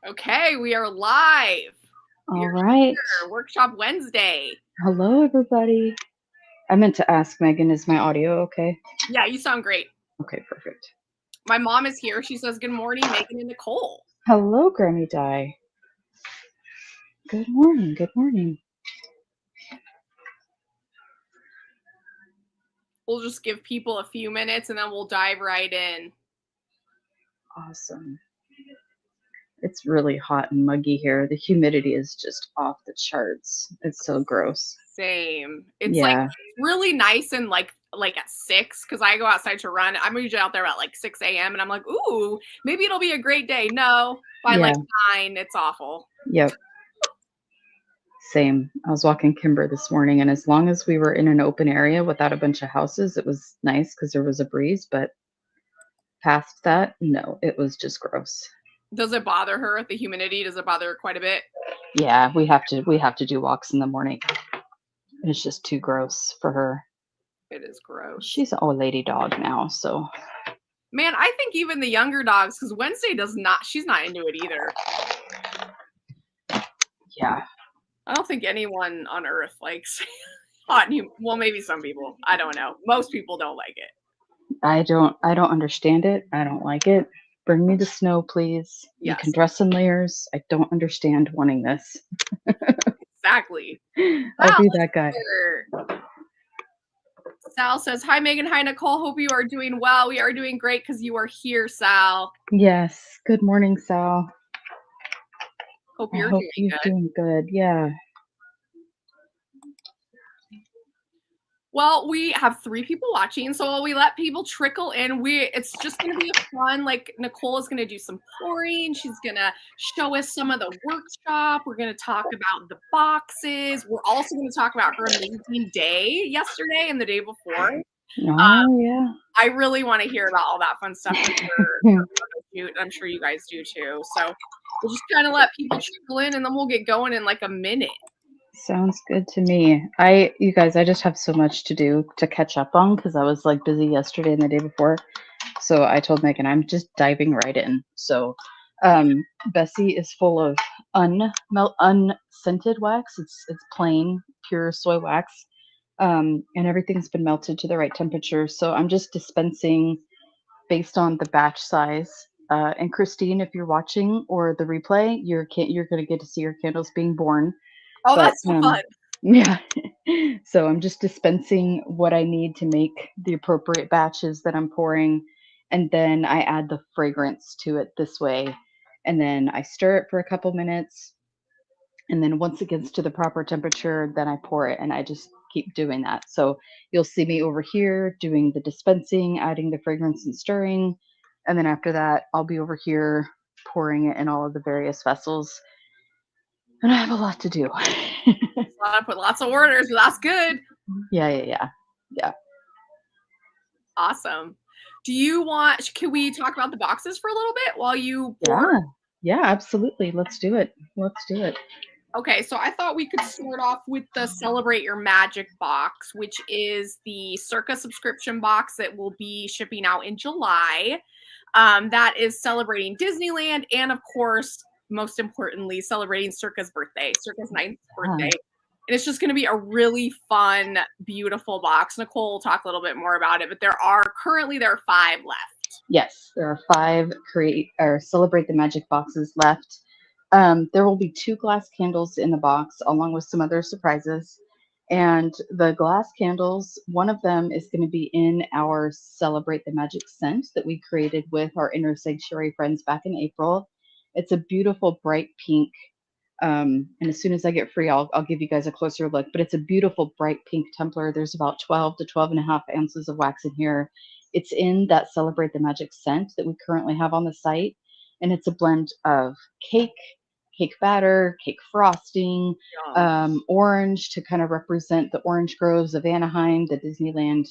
Okay, we are live. We All are right. here. Workshop Wednesday. Hello, everybody. I meant to ask Megan, is my audio okay? Yeah, you sound great. Okay, perfect. My mom is here. She says, good morning, Meghan and Nicole. Hello, Grammy Di. Good morning. Good morning. We'll just give people a few minutes and then we'll dive right in. Awesome. It's really hot and muggy here. The humidity is just off the charts. It's so gross. Same. It's like Yeah. really nice and like at 6 because I go outside to run. I'm usually out there at like 6 a.m. and I'm like, ooh, maybe it'll be a great day. No, by Yeah. like 9, it's awful. Yep. Same. I was walking Kimber this morning, and as long as we were in an open area without a bunch of houses, it was nice because there was a breeze. But past that, no, it was just gross. Does it bother her? The humidity, does it bother her quite a bit? Yeah, we have to do walks in the morning. It's just too gross for her. It is gross. She's an old lady dog now, so Man, I think even the younger dogs, because Wednesday she's not into it either. yeah. I don't think anyone on earth likes hot and humid. Well, maybe some people. I don't know. Most people don't like it. I don't understand it. I don't like it. Bring me the snow, please. You Yes, can dress in layers. I don't understand wanting this. exactly. I'll Wow, be that guy. Sal says, hi, Meghan. Hi, Nicole. Hope you are doing well. We are doing great because you are here, Sal. Yes. Good morning, Sal. Hope I you're hope doing you're good. doing good. Yeah. Well, we have 3 people watching, so we let people trickle in. It's just going to be a fun, like Nicole is going to do some pouring. She's going to show us some of the workshop. We're going to talk about the boxes. We're also going to talk about her amazing day yesterday and the day before. Oh, yeah. I really want to hear about all that fun stuff with her photo shoot. I'm sure you guys do too. So we'll just kind of let people trickle in, and then we'll get going in like a minute. Sounds good to me. You guys, I just have so much to do to catch up on because I was like busy yesterday and the day before. So I told Megan I'm just diving right in. So Bessie is full of unscented wax. It's plain pure soy wax, and everything's been melted to the right temperature. So I'm just dispensing based on the batch size. And Christine, if you're watching or the replay, you're going to get to see your candles being born. Oh, But that's so fun. yeah, so I'm just dispensing what I need to make the appropriate batches that I'm pouring, and then I add the fragrance to it this way, and then I stir it for a couple minutes, and then once it gets to the proper temperature, then I pour it, and I just keep doing that. So you'll see me over here doing the dispensing, adding the fragrance and stirring, and then after that, I'll be over here pouring it in all of the various vessels, and I have a lot to do. I put lots of orders, but that's good. Yeah. Awesome. Can we talk about the boxes for a little bit while you pour? Yeah, absolutely. Let's do it. Okay, so I thought we could start off with the Celebrate Your Magic box, which is the Circa subscription box that will be shipping out in July. That is celebrating Disneyland and, of course, most importantly, celebrating Circa's birthday, Circa's 9th birthday. And it's just going to be a really fun, beautiful box. Nicole will talk a little bit more about it, but there are 5 left. Yes, there are 5 Celebrate the Magic boxes left. There will be 2 glass candles in the box, along with some other surprises. And the glass candles, one of them is going to be in our Celebrate the Magic scent that we created with our Inner Sanctuary friends back in April. It's a beautiful bright pink. And as soon as I get free, I'll give you guys a closer look. But it's a beautiful bright pink Templar. There's about 12 to 12 and a half ounces of wax in here. It's in that Celebrate the Magic scent that we currently have on the site. And it's a blend of cake batter, cake frosting, orange to kind of represent the orange groves of Anaheim that Disneyland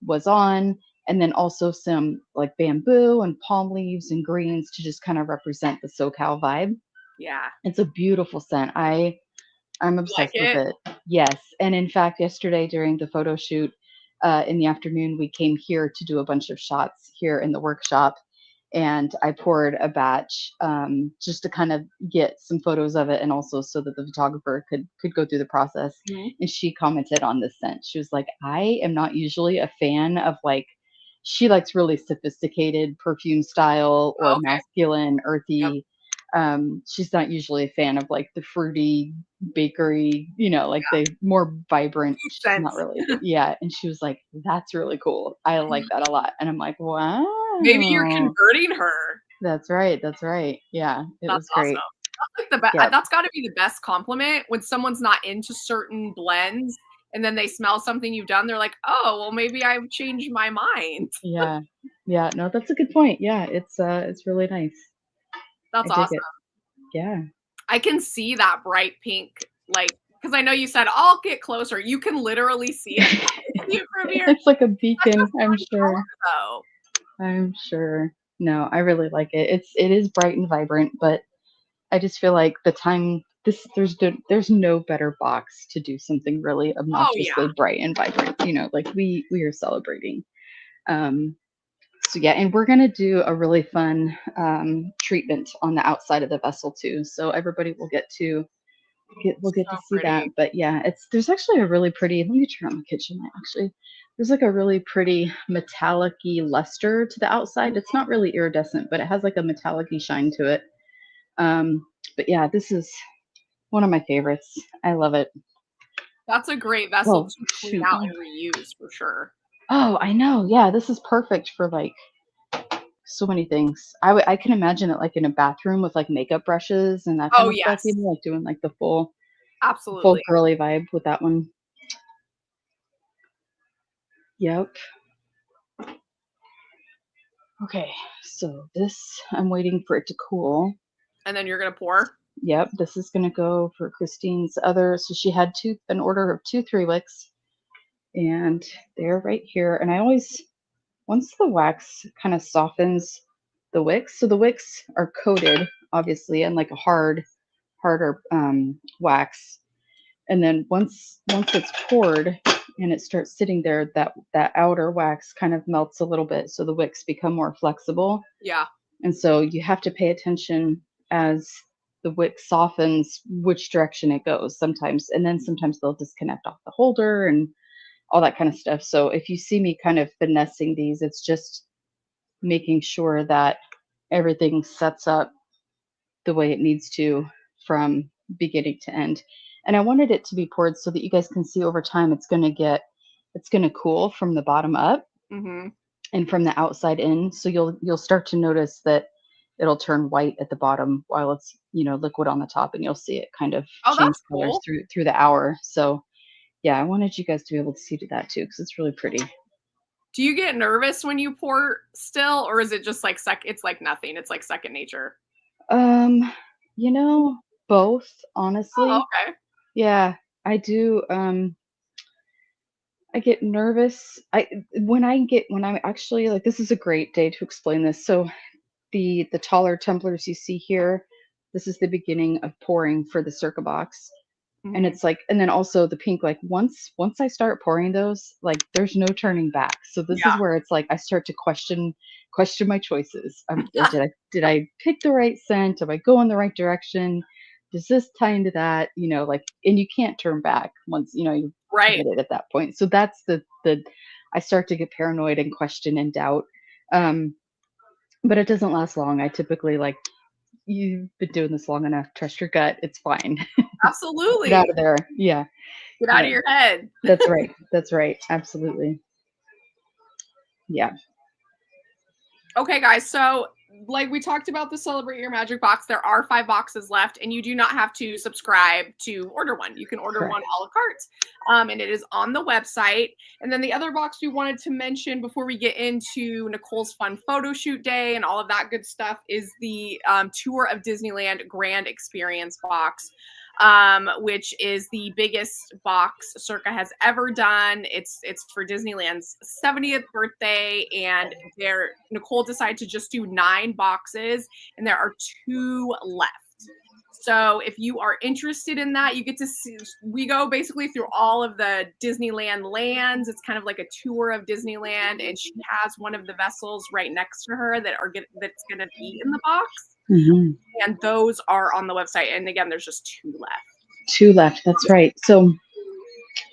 was on, and then also some like bamboo and palm leaves and greens to just kind of represent the SoCal vibe. Yeah. It's a beautiful scent. I'm obsessed with it. Yes. And in fact, yesterday during the photo shoot in the afternoon, we came here to do a bunch of shots here in the workshop. and I poured a batch just to kind of get some photos of it, and also so that the photographer could go through the process. Mhm. And she commented on this scent. She was like, "I am not usually a fan of like." She likes really sophisticated perfume style or Okay. masculine, Yep. earthy. She's not usually a fan of like the fruity bakery, like Yeah. the more vibrant. Makes She's not sense. really, yeah. And she was like, "That's really cool. I like that a lot." And I'm like, Maybe you're "Wow." converting her. That's right, that's right. Yeah, it That's was awesome. great. That's like Yep. that's gotta be the best compliment when someone's not into certain blends, and then they smell something you've done, they're like, "Oh, well, maybe I've changed my mind." Yeah. Yeah, no, that's a good point. Yeah, it's really nice. I That's dig awesome. it. Yeah. I can see that bright pink, like, because I know you said, "I'll get closer." You can literally see it. I can see it from here. It's like a Such a beacon, I'm fun color, sure. though. I'm sure. No, I really like it. It is bright and vibrant, but I just feel like the time this there's no better box to do something really Oh, yeah. obnoxiously bright and vibrant. Like we are celebrating. Um, so yeah, and we're gonna do a really fun treatment on the outside of the vessel too. So everybody will get to So see that. pretty. But yeah, there's actually a really pretty. Let me turn on the kitchen light. Actually, there's like a really pretty metallic-y luster to the outside. It's not really iridescent, but it has like a metallic-y shine to it. But yeah, this is one of my favorites. I love it. That's a great vessel Oh to clean shoot! out Oh, and reuse for sure. I know. Yeah, this is perfect for like so many things. I can imagine it like in a bathroom with like makeup brushes and that kind Oh, of stuff. yes. Like doing like the full Absolutely. girly vibe with that one. Yep. Okay, so this, I'm waiting for it to cool. And then you're gonna pour? Yep, this is gonna go for Christine's other. So she had an order of two 3 wicks, and they're right here. And I always, once the wax kind of softens the wicks, so the wicks are coated obviously in like a harder wax, and then once it's poured and it starts sitting there, that outer wax kind of melts a little bit, so the wicks become more flexible. Yeah. And so you have to pay attention as the wick softens which direction it goes sometimes. And then sometimes they'll disconnect off the holder and all that kind of stuff. So if you see me kind of finessing these, it's just making sure that everything sets up the way it needs to from beginning to end. And I wanted it to be poured so that you guys can see over time it's going to cool from the bottom up Mhm. and from the outside in. So you'll start to notice that it'll turn white at the bottom while it's liquid on the top, and you'll see it kind of Oh, change that's colors cool. through the hour. So yeah, I wanted you guys to be able to see that too because it's really pretty. Do you get nervous when you pour still, or is it just like it's like nothing, it's like second nature? Um, both, Oh, honestly. okay. Yeah, I do. I get nervous. When I'm actually like, this is a great day to explain this. So the taller tumblers you see here, this is the beginning of pouring for the Circa box. And Mhm. it's like, and then also the pink, like once I start pouring those, like there's no turning back. So this is Yeah. where it's like I start to question my choices. Did I pick the right scent? Am I going the right direction? Does this tie into that? Like, and you can't turn back once you've Right. committed at that point. So that's the I start to get paranoid and question and doubt. Um, but it doesn't last long. I typically like, you've been doing this long enough. Trust your gut. It's fine. Get out Absolutely. of there. Yeah. Get out Yeah. of your head. That's right. That's right. Absolutely. Yeah. Okay, guys. So, like we talked about the Celebrate Your Magic box, there are 5 boxes left, and you do not have to subscribe to order one. You can order one Correct. a la carte, and it is on the website. And then the other box we wanted to mention before we get into Nicole's fun photo shoot day and all of that good stuff is the Tour of Disneyland Grand Experience box. Which is the biggest box Circa has ever done. It's for Disneyland's 70th birthday, and Nicole decided to just do 9 boxes, and there are 2 left. So if you are interested in that, you get to see, we go basically through all of the Disneyland lands. It's kind of like a tour of Disneyland, and she has one of the vessels right next to her that's going to be in the box. Mm-hmm. And those are on the website. And again, there's just 2 left. 2 left. That's right. So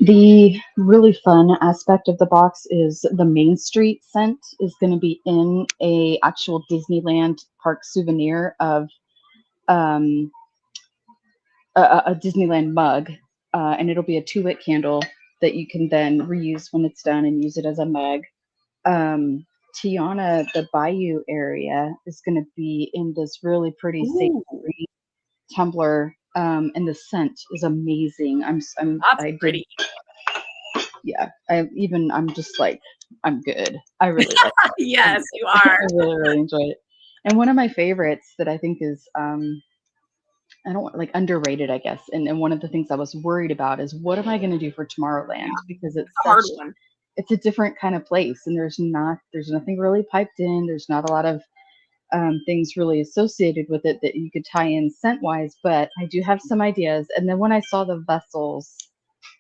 the really fun aspect of the box is the Main Street scent is going to be in a actual Disneyland park souvenir of a Disneyland mug, and it'll be a 2-wick candle that you can then reuse when it's done and use it as a mug. Tiana, the Bayou area, is going to be in this really pretty sacred green tumbler, and the scent is amazing. That's pretty. I'm just like, I'm good. I really like it. Yes, you are. I really, really enjoy it. And one of my favorites that I think is, I don't want, like, underrated, I guess. And one of the things I was worried about is what am I going to do for Tomorrowland? Because it's a hard one. It's a different kind of place, and there's nothing really piped in. There's not a lot of things really associated with it that you could tie in scent wise, but I do have some ideas. And then when I saw the vessels,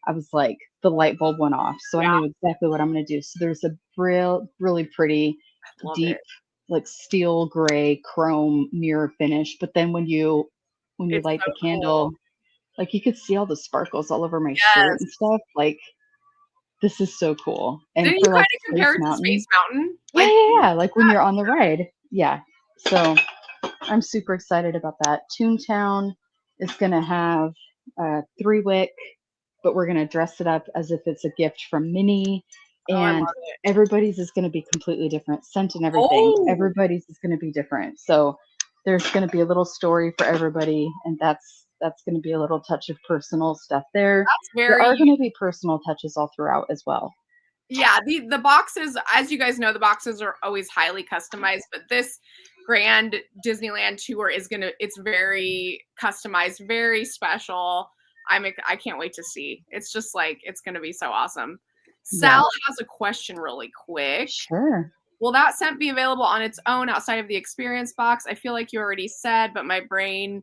I was like, the light bulb went off. So I knew exactly what I'm going to do. So there's a really pretty deep, like steel gray chrome mirror finish. But then when you light the candle, like you could see all the sparkles all over my shirt and stuff. Like, this is so cool. And didn't you kind of compare it to Space Mountain? Like, yeah. Like when you're on the ride. Yeah. So I'm super excited about that. Toontown is going to have 3-wick, but we're going to dress it up as if it's a gift from Minnie. And everybody's is going to be completely different. Scent and everything. Everybody's is going to be different. So there's going to be a little story for everybody. And that's going to be a little touch of personal stuff there. There are going to be personal touches all throughout as well. Yeah, the boxes, as you guys know, the boxes are always highly customized, but this Grand Disneyland tour it's very customized, very special. I can't wait to see. It's just like, it's going to be so awesome. Sal has a question really quick. Sure. Will that scent be available on its own outside of the experience box? I feel like you already said, but my brain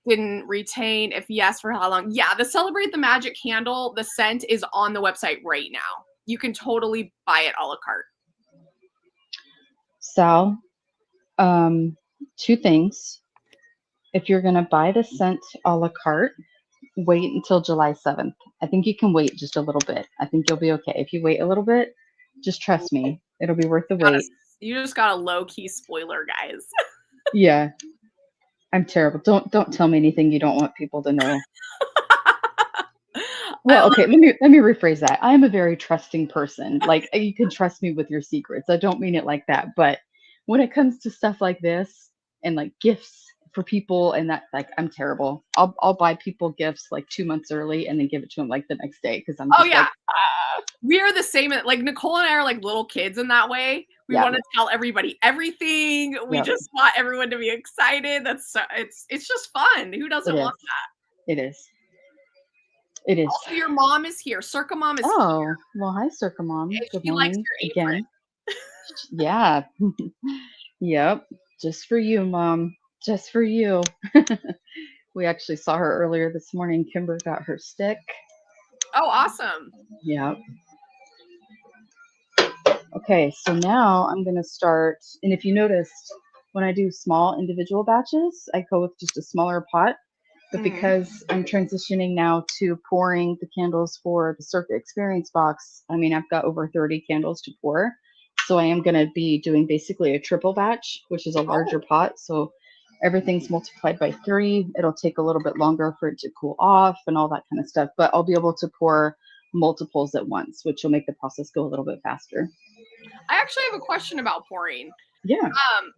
didn't retain. If yes, for how long? Yeah, the Celebrate the Magic candle, the scent is on the website right now. You can totally buy it a la carte. Sal, 2 things. If you're going to buy the scent a la carte, wait until July 7th. I think you can wait just a little bit. I think you'll be okay. If you wait a little bit, just trust me. It'll be worth the wait. You just got a low-key spoiler, guys. Yeah. I'm terrible. Don't tell me anything you don't want people to know. Well, okay, let me rephrase that. I am a very trusting person. Like, you can trust me with your secrets. I don't mean it like that, but when it comes to stuff like this and like gifts for people and that, like, I'm terrible. I'll buy people gifts like 2 months early and then give it to them like the next day because I'm just like, we are the same. Like, Nicole and I are like little kids in that way. We want to tell everybody everything. We just want everyone to be excited. It's just fun. Who doesn't want that? It is. It is. Also, your mom is here. Circa mom is here. Oh, well, hi, Circa mom. Good morning again. Yeah. Yep. Just for you, Mom. Just for you. We actually saw her earlier this morning. Kimber got her stick. Oh, awesome. Yep. Okay, so now I'm going to start. And if you noticed, when I do small individual batches, I go with just a smaller pot. But because I'm transitioning now to pouring the candles for the Circa Experience box, I mean, I've got over 30 candles to pour. So I am going to be doing basically a triple batch, which is a larger pot. So everything's multiplied by 3. It'll take a little bit longer for it to cool off and all that kind of stuff. But I'll be able to pour multiples at once, which will make the process go a little bit faster. I actually have a question about pouring. Yeah.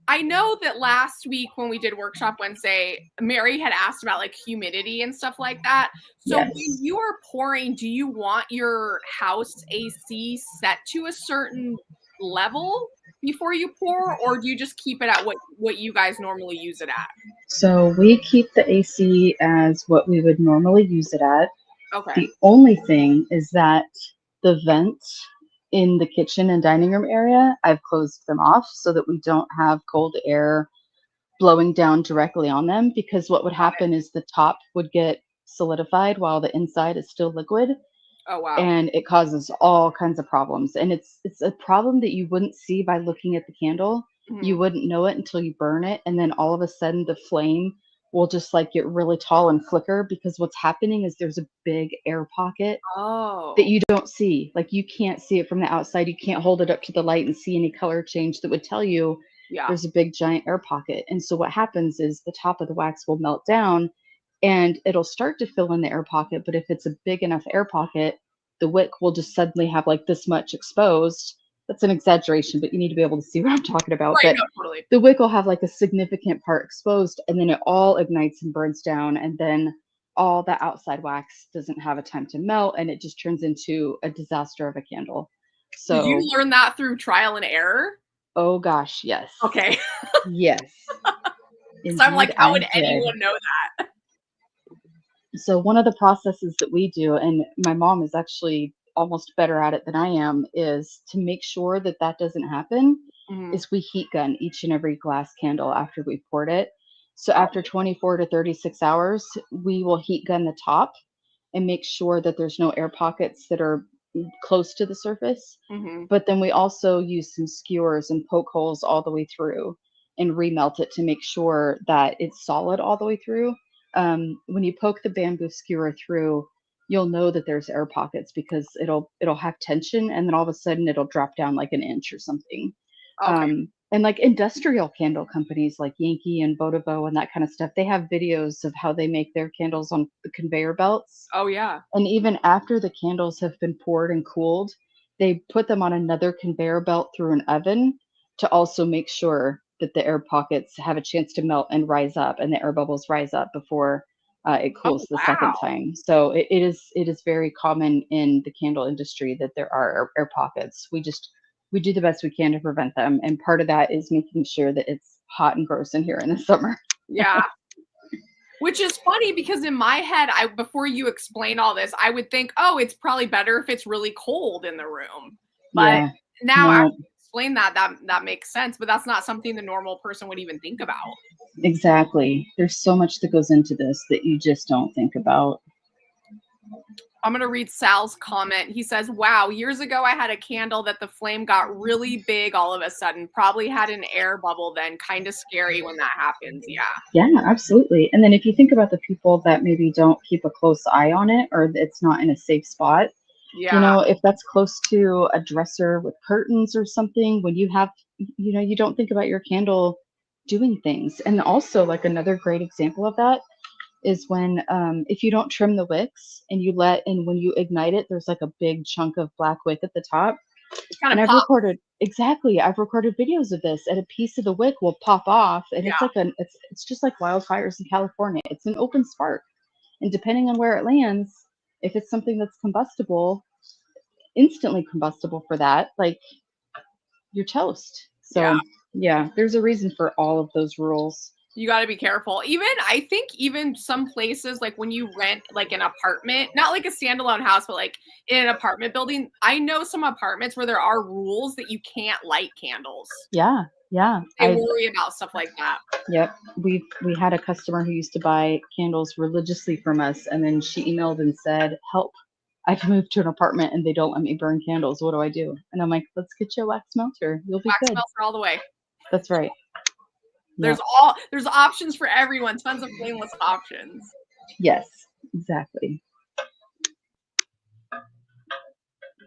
I know that last week when we did Workshop Wednesday, Mary had asked about like humidity and stuff like that. So when you are pouring, do you want your house AC set to a certain level before you pour, or do you just keep it at what you guys normally use it at? So we keep the AC as what we would normally use it at. Okay. The only thing is that the vents in the kitchen and dining room area, I've closed them off so that we don't have cold air blowing down directly on them, because what would Okay. happen is the top would get solidified while the inside is still liquid, Oh, wow. and it causes all kinds of problems. And it's a problem that you wouldn't see by looking at the candle. You Mhm. wouldn't know it until you burn it, and then all of a sudden the flame will just like get really tall and flicker, because what's happening is there's a big air pocket that Oh, you don't see. Like, you can't see it from the outside. You can't hold it up to the light and see any color change that would tell you yeah. there's a big giant air pocket. And so what happens is the top of the wax will melt down and it'll start to fill in the air pocket. But if it's a big enough air pocket, the wick will just suddenly have like this much exposed. That's an exaggeration, but you need to be able to see what I'm talking about. Right, But no, totally. the wick will have like a significant part exposed, and then it all ignites and burns down. And then all the outside wax doesn't have a time to melt, and it just turns into a disaster of a candle. Did you So, learn that through trial and error? oh gosh, yes. Okay. Yes, 'Cause I'm like, indeed how I would did. anyone know that? So one of the processes that we do, and my mom is actually almost better at it than I am, is to make sure that that doesn't happen, Mhm. is we heat gun each and every glass candle after we poured it. So Oh, after 24 to 36 hours, we will heat gun the top and make sure that there's no air pockets that are close to the surface. mhm. But then we also use some skewers and poke holes all the way through and remelt it to make sure that it's solid all the way through. When you poke the bamboo skewer through, you'll know that there's air pockets, because it'll have tension, and then all of a sudden it'll drop down like an inch or something. Okay. And like industrial candle companies like Yankee and Vodavo and that kind of stuff, they have videos of how they make their candles on the conveyor belts. Oh, yeah. And even after the candles have been poured and cooled, they put them on another conveyor belt through an oven to also make sure that the air pockets have a chance to melt and rise up, and the air bubbles rise up before it Oh, cools the second wow. time. So it is very common in the candle industry that there are air pockets. We do the best we can to prevent them, and part of that is making sure that it's hot and gross in here in the summer. Yeah. Which is funny because in my head, I before you explain all this, I would think, "Oh, it's probably better if it's really cold in the room." But Yeah. now after No, you explain that, that makes sense, but that's not something the normal person would even think about. exactly. There's so much that goes into this that you just don't think about. I'm gonna read Sal's comment. He says, "Wow, years ago I had a candle that the flame got really big all of a sudden. Probably had an air bubble then. Kind of scary when that happens." Yeah. Yeah, absolutely. And then if you think about the people that maybe don't keep a close eye on it, or it's not in a safe spot, Yeah. if that's close to a dresser with curtains or something, when you have, you don't think about your candle doing things. And also, like, another great example of that is when, if you don't trim the wicks and when you ignite it, there's like a big chunk of black wick at the top. It kind And of pops. I've recorded videos of this, and a piece of the wick will pop off, and Yeah. it's just like wildfires in California. It's an open spark. And depending on where it lands, if it's something that's combustible, instantly combustible for that, like, you're toast. Yeah. So yeah, there's a reason for all of those rules. You got to be careful. Even I think even some places like when you rent like an apartment, not like a standalone house, but like in an apartment building, I know some apartments where there are rules that you can't light candles. Yeah, yeah. They I worry about stuff like that. Yep. We had a customer who used to buy candles religiously from us, and then she emailed and said, "Help. I've moved to an apartment and they don't let me burn candles. What do I do?" And I'm like, "Let's get you a wax melter. You'll be Wax good." melts are all the way. That's right. Yep. There's options for everyone. Tons of flameless options. Yes, exactly.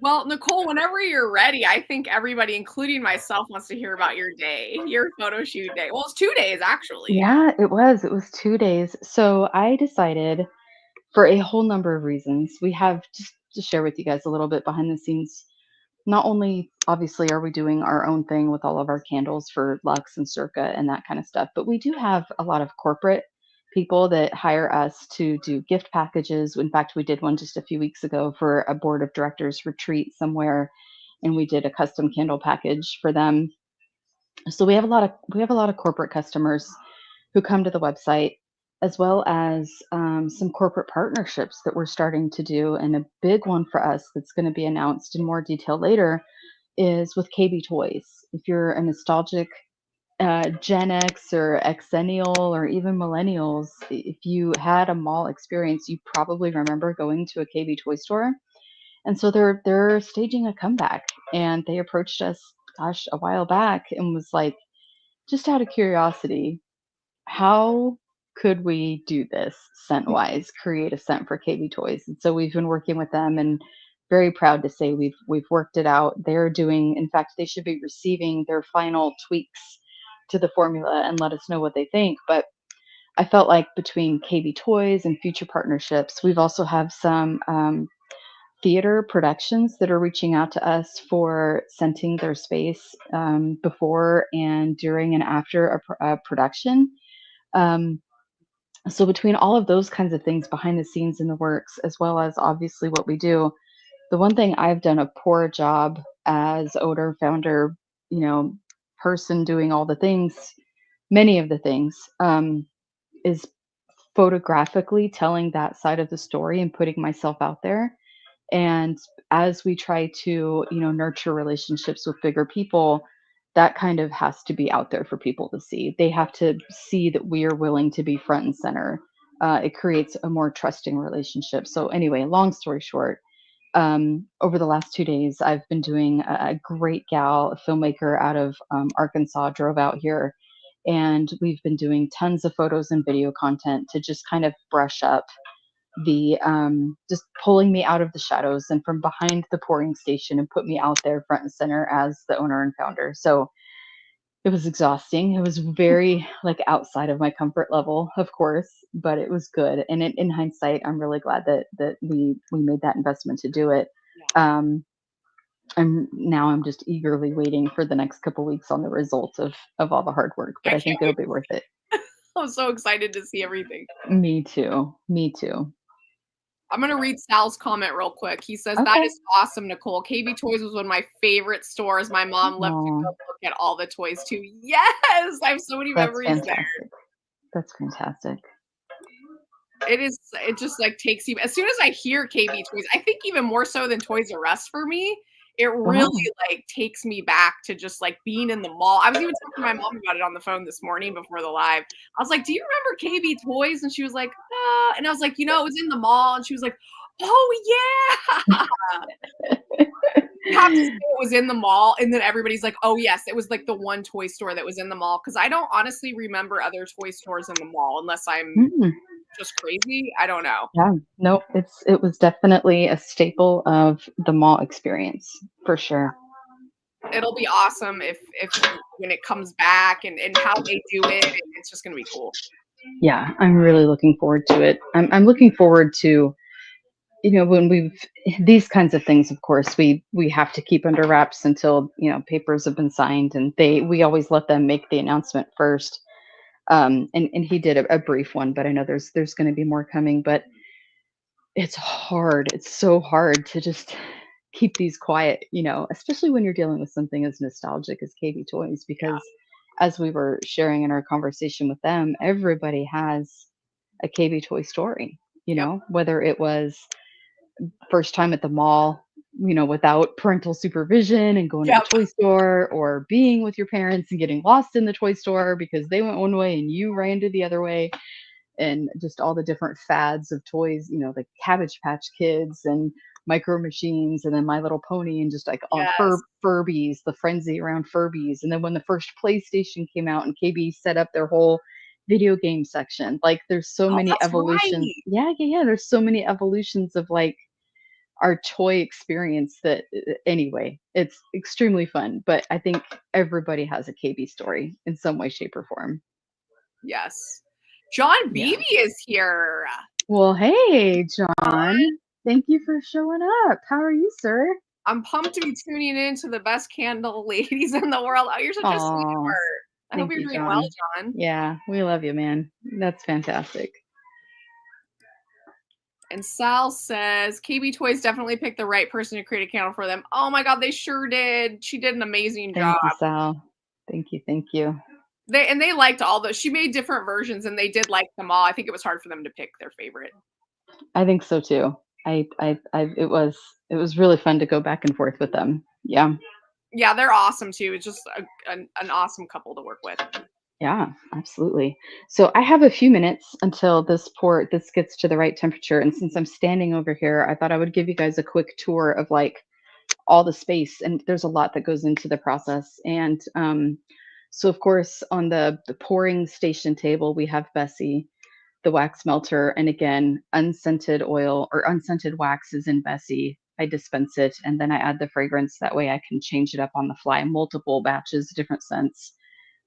Well, Nicole, whenever you're ready, I think everybody, including myself, wants to hear about your day, your photo shoot day. Well, it's 2 days actually. Yeah, it was. It was 2 days. So I decided, for a whole number of reasons, we have, just to share with you guys a little bit behind the scenes. Not only obviously are we doing our own thing with all of our candles for Lux and Circa and that kind of stuff, but we do have a lot of corporate people that hire us to do gift packages. In fact, we did one just a few weeks ago for a board of directors retreat somewhere, and we did a custom candle package for them. So we have a lot of corporate customers who come to the website, as well as some corporate partnerships that we're starting to do. And a big one for us that's going to be announced in more detail later is with KB Toys. If you're a nostalgic Gen X or Xennial or even millennials, if you had a mall experience, you probably remember going to a KB toy store. And so they're staging a comeback, and they approached us, gosh, a while back, and was like, just out of curiosity, how could we do this scent wise, create a scent for KB Toys? And so we've been working with them, and very proud to say we've worked it out. They're doing, in fact, they should be receiving their final tweaks to the formula and let us know what they think. But I felt like between KB Toys and future partnerships, we've also have some theater productions that are reaching out to us for scenting their space before and during and after a production. Um, so between all of those kinds of things behind the scenes in the works, as well as obviously what we do, the one thing I've done a poor job as owner, founder, you know, person doing all the things, many of the things, is photographically telling that side of the story and putting myself out there. And as we try to, nurture relationships with bigger people, that kind of has to be out there for people to see. They have to see that we are willing to be front and center. It creates a more trusting relationship. So, anyway, long story short, over the last 2 days, I've been doing a great gal, a filmmaker out of Arkansas, drove out here. And we've been doing tons of photos and video content to just kind of brush up the just pulling me out of the shadows and from behind the pouring station and put me out there front and center as the owner and founder. So it was exhausting. It was very like outside of my comfort level, of course, but it was good. And in hindsight, I'm really glad that we made that investment to do it. Yeah. I'm just eagerly waiting for the next couple weeks on the results of all the hard work, but I I can't think it'll wait. be worth it. I'm so excited to see everything. Me too. Me too. I'm going to read Sal's comment real quick. He says, "That Okay. is awesome, Nicole. KB Toys was one of my favorite stores. My mom loved to Aw, go look at all the toys too." Yes, I have so many that's memories there. fantastic. That's fantastic. It just like takes you, as soon as I hear KB Toys, I think even more so than Toys R Us for me, it really Wow. like takes me back to just like being in the mall. I was even talking to my mom about it on the phone this morning before the live. I was like, "Do you remember KB Toys?" And she was like, and I was like, "You know, it was in the mall." And she was like, "Oh yeah." You have to say it was in the mall, and then everybody's like, "Oh yes, it was like the one toy store that was in the mall." Because I don't honestly remember other toy stores in the mall unless I'm Mm, just crazy. I don't know. yeah. No, it was definitely a staple of the mall experience for sure. It'll be awesome if when it comes back and how they do it. It's just gonna be cool. Yeah, I'm really looking forward to it. I'm looking forward to, when we've these kinds of things, of course, we have to keep under wraps until, papers have been signed, and we always let them make the announcement first. And he did a brief one, but I know there's going to be more coming. But it's hard. It's so hard to just keep these quiet, especially when you're dealing with something as nostalgic as KB Toys, because as we were sharing in our conversation with them, everybody has a KB Toy story, Yep. whether it was first time at the mall, without parental supervision and going to the Yep. toy store, or being with your parents and getting lost in the toy store because they went one way and you ran to the other way, and just all the different fads of toys, like Cabbage Patch Kids and Micro Machines, and then My Little Pony, and just like on Yes. Furbies, the frenzy around Furbies. And then when the first PlayStation came out and KB set up their whole video game section, like there's so Oh, many that's evolutions. right. Yeah, yeah, yeah. There's so many evolutions of like our toy experience that anyway, it's extremely fun. But I think everybody has a KB story in some way, shape, or form. Yes. John Yeah. Beebe is here. Well, hey, Huh? John. Thank you for showing up. How are you, sir? I'm pumped to be tuning in to the best candle ladies in the world. Oh, you're such a Aw, sweetheart. I hope thank you're you, doing well, John. John. Yeah, we love you, man. That's fantastic. And Sal says KB Toys definitely picked the right person to create a candle for them. Oh my God, they sure did. She did an amazing job. Thank you, Sal. Thank you, thank you. They liked all those. She made different versions and they did like them all. I think it was hard for them to pick their favorite. I think so too. It was really fun to go back and forth with them. Yeah. Yeah, they're awesome too. It's just an awesome couple to work with. Yeah, absolutely. So I have a few minutes until this gets to the right temperature, and since I'm standing over here, I thought I would give you guys a quick tour of like all the space, and there's a lot that goes into the process. And so of course on the pouring station table we have Bessie, the wax melter, and again, unscented oil or unscented wax is in Bessie. I dispense it and then I add the fragrance. That way I can change it up on the fly, multiple batches, different scents.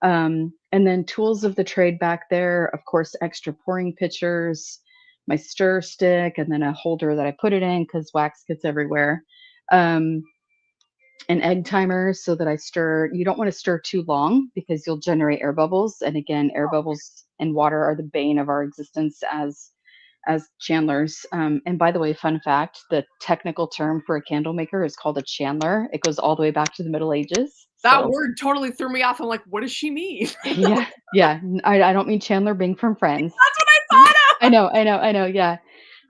And then tools of the trade back there, of course, extra pouring pitchers, my stir stick, and then a holder that I put it in because wax gets everywhere. Um, an egg timer so that I stir. You don't want to stir too long because you'll generate air bubbles. And again, air bubbles and water are the bane of our existence as chandlers. And by the way, fun fact: the technical term for a candle maker is called a chandler. It goes all the way back to the Middle Ages. That So word totally threw me off. I'm like, what does she mean? yeah, yeah. I don't mean Chandler Bing from Friends. That's what I thought I of. know, I know, I know. Yeah,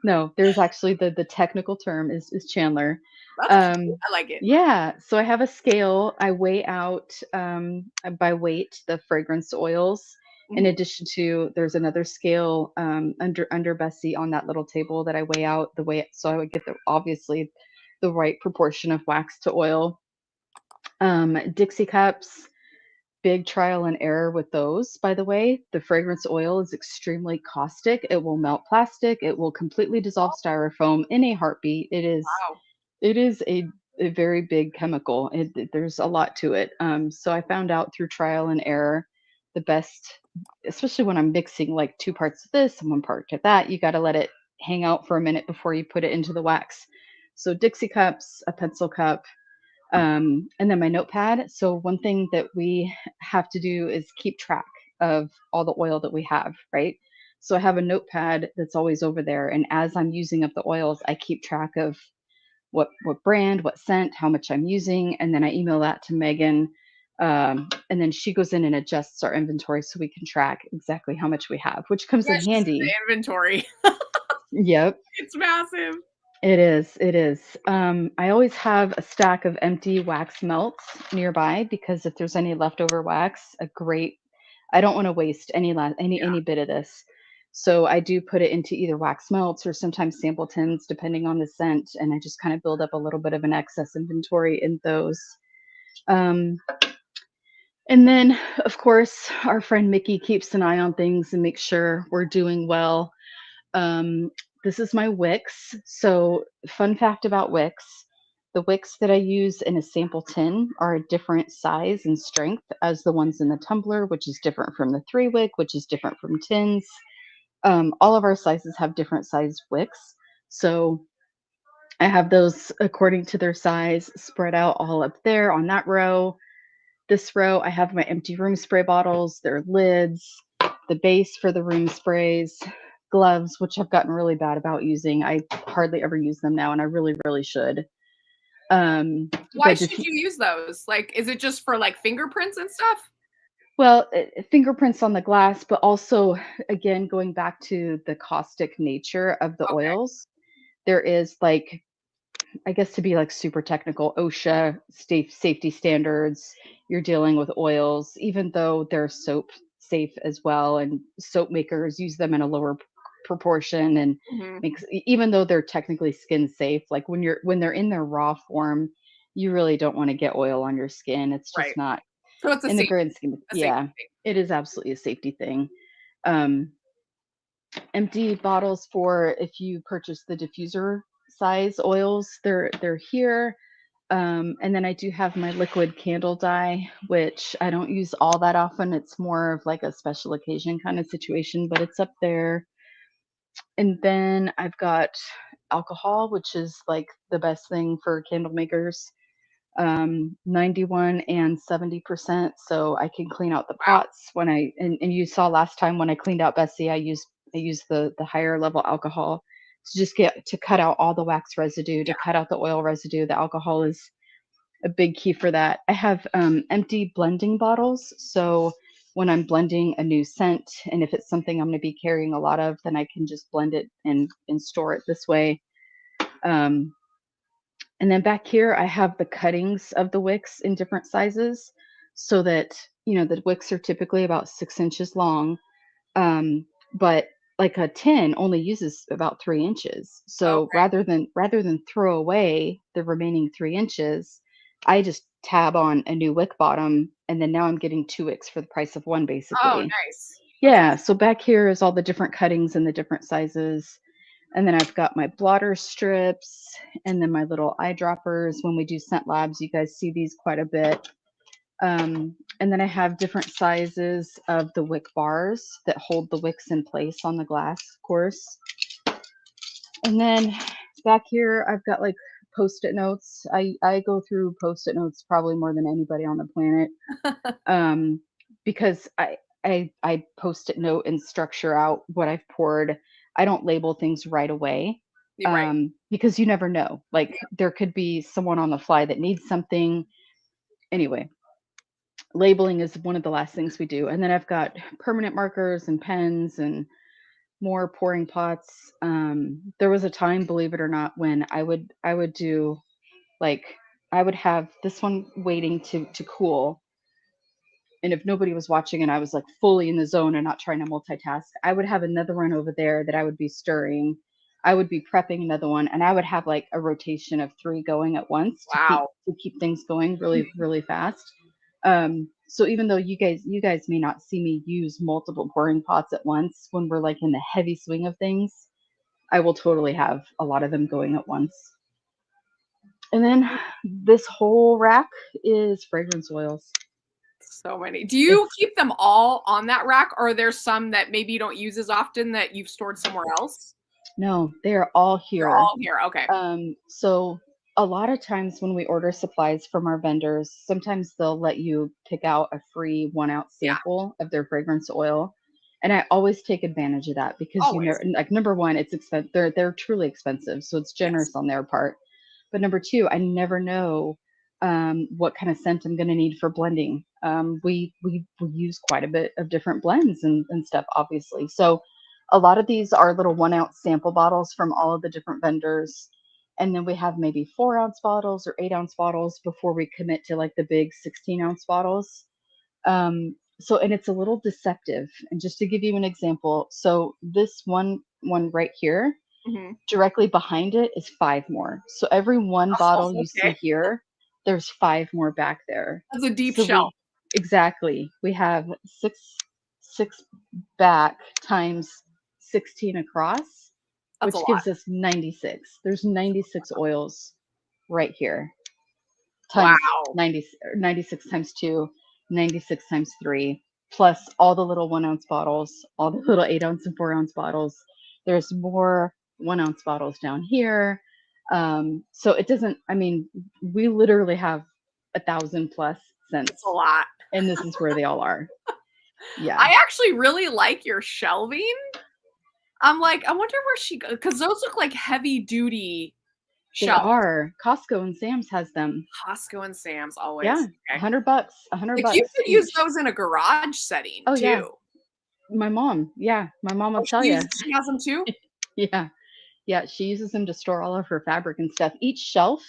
no, there's actually the technical term is Chandler. That's cute. Um, I like it. yeah, so I have a scale. I weigh out by weight the fragrance oils. In Mhm. addition to, there's another scale under Bessie on that little table that I weigh out the weight, so I would get the obviously the right proportion of wax to oil. Dixie cups, big trial and error with those, by the way. The fragrance oil is extremely caustic. It will melt plastic. It will completely dissolve styrofoam in a heartbeat. Wow. It is a very big chemical. There's a lot to it. So I found out through trial and error the best, especially when I'm mixing like two parts of this and one part of that, you got to let it hang out for a minute before you put it into the wax. So Dixie cups, a pencil cup, and then my notepad. So one thing that we have to do is keep track of all the oil that we have, right? So I have a notepad that's always over there, and as I'm using up the oils, I keep track of what brand, what scent, how much I'm using, and then I email that to Megan. And then she goes in and adjusts our inventory so we can track exactly how much we have, which comes Yeah, in she said handy. the inventory. Yep. It's massive. It is, it is. I always have a stack of empty wax melts nearby because if there's any leftover wax, I don't want to waste any Yeah. bit of this. So I do put it into either wax melts or sometimes sample tins, depending on the scent, and I just kind of build up a little bit of an excess inventory in those. Um, and then, of course, our friend Mickey keeps an eye on things and makes sure we're doing well. um, this is my wicks. So, fun fact about wicks: the wicks that I use in a sample tin are a different size and strength as the ones in the tumbler, which is different from the 3 wick, which is different from tins. All of our sizes have different size wicks. So, I have those according to their size spread out all up there on that row. This row, I have my empty room spray bottles, their lids, the base for the room sprays, gloves, which I've gotten really bad about using. I hardly ever use them now, and I really, really should. Why The should you use those? Like, is it just for like fingerprints and stuff? well, fingerprints on the glass, but also, again, going back to the caustic nature of the Okay. oils, there is like, I guess to be like super technical, OSHA safety standards. You're dealing with oils, even though they're soap safe as well, and soap makers use them in a lower proportion, and Hmm. even though they're technically skin safe, like when they're in their raw form, you really don't want to get oil on your skin. It's Right. just not So it's in the grand scheme. a safety Yeah, thing. it is absolutely a safety thing. Um, Empty bottles for if you purchase the diffuser size oils, they're here. And then I do have my liquid candle dye, which I don't use all that often. It's more of like a special occasion kind of situation, but it's up there. And then I've got alcohol, which is like the best thing for candle makers. 91 and 70%. So I can clean out the Wow. pots and you saw last time when I cleaned out Bessie, I used the higher level alcohol to just get to cut out all the wax residue, to Yeah. cut out the oil residue. The alcohol is a big key for that. I have empty blending bottles. So when I'm blending a new scent, and if it's something I'm going to be carrying a lot of, then I can just blend it and store it this way. Um, And then back here, I have the cuttings of the wicks in different sizes so that, the wicks are typically about 6 inches long. But like a tin only uses about 3 inches. So Okay. rather than throw away the remaining 3 inches, I just tab on a new wick bottom, and then now I'm getting two wicks for the price of one, Oh, basically. nice. That's Yeah. So back here is all the different cuttings and the different sizes. And then I've got my blotter strips and then my little eyedroppers. When we do scent labs, you guys see these quite a bit. And then I have different sizes of the wick bars that hold the wicks in place on the glass, of course. And then back here, I've got like post-it notes. I go through post-it notes probably more than anybody on the planet, because I post-it note and structure out what I've poured. I don't label things right away, You're right. because you never know. Like there could be someone on the fly that needs something. Anyway, labeling is one of the last things we do. And then I've got permanent markers and pens and more pouring pots. There was a time, believe it or not, when I would do like I would have this one waiting to cool. And if nobody was watching and I was like fully in the zone and not trying to multitask, I would have another one over there that I would be stirring. I would be prepping another one, and I would have like a rotation of three going at once to keep Wow. to keep things going really really fast. So even though you guys may not see me use multiple pouring pots at once when we're like in the heavy swing of things, I will totally have a lot of them going at once. And then this whole rack is fragrance oils. So many. Do you It's keep them all on that rack, or are there some that maybe you don't use as often that you've stored somewhere else? No, they are all They're here. all here. Okay. So a lot of times when we order supplies from our vendors, sometimes they'll let you pick out a free 1 ounce Yeah. sample of their fragrance oil. And I always take advantage of that because Always. like number one, it's expensive. They're truly expensive, so it's Yes. generous on their part. But number two, I never know what kind of scent I'm going to need for blending. We use quite a bit of different blends and stuff, obviously. So a lot of these are little 1 ounce sample bottles from all of the different vendors. And then we have maybe 4 ounce bottles or 8 ounce bottles before we commit to like the big 16 ounce bottles. So, and it's a little deceptive. And just to give you an example, so this one right here, Hmm. directly behind it is five more. So every one bottle Oh, you see okay. here, there's five more back there. That's a deep So shelf. exactly, we have six back times 16 across, That's a which lot. gives us 96. There's 96 oils right here times Wow. 90, 96 times 2, 96 times 3, plus all the little 1 ounce bottles, all the little 8 ounce and 4 ounce bottles. There's more 1 ounce bottles down here. So it doesn't, I mean, we literally have 1,000 plus It's a scents, lot. and this is where they all are. Yeah, I actually really like your shelving. I'm like, I wonder where she goes because those look like heavy duty they shelves. are. Costco and Sam's has them. Costco and Sam's Yeah, always. Okay. $100, a hundred Like you bucks could use each. those in a garage setting Oh yeah, too. my mom. Yeah, my mom will Oh, tell you. she has them too? Yeah. Yeah, she uses them to store all of her fabric and stuff. Each shelf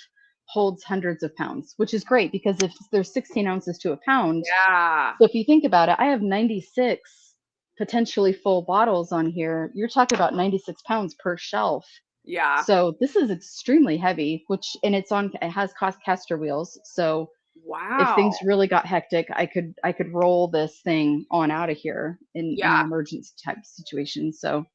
holds hundreds of pounds, which is great because if there's 16 ounces to a pound, Yeah. so if you think about it, I have 96 potentially full bottles on here. You're talking about 96 pounds per shelf. Yeah. So this is extremely heavy, and it has cost caster wheels. So if Wow. things really got hectic, I could roll this thing on out of here in an Yeah. emergency type situation. So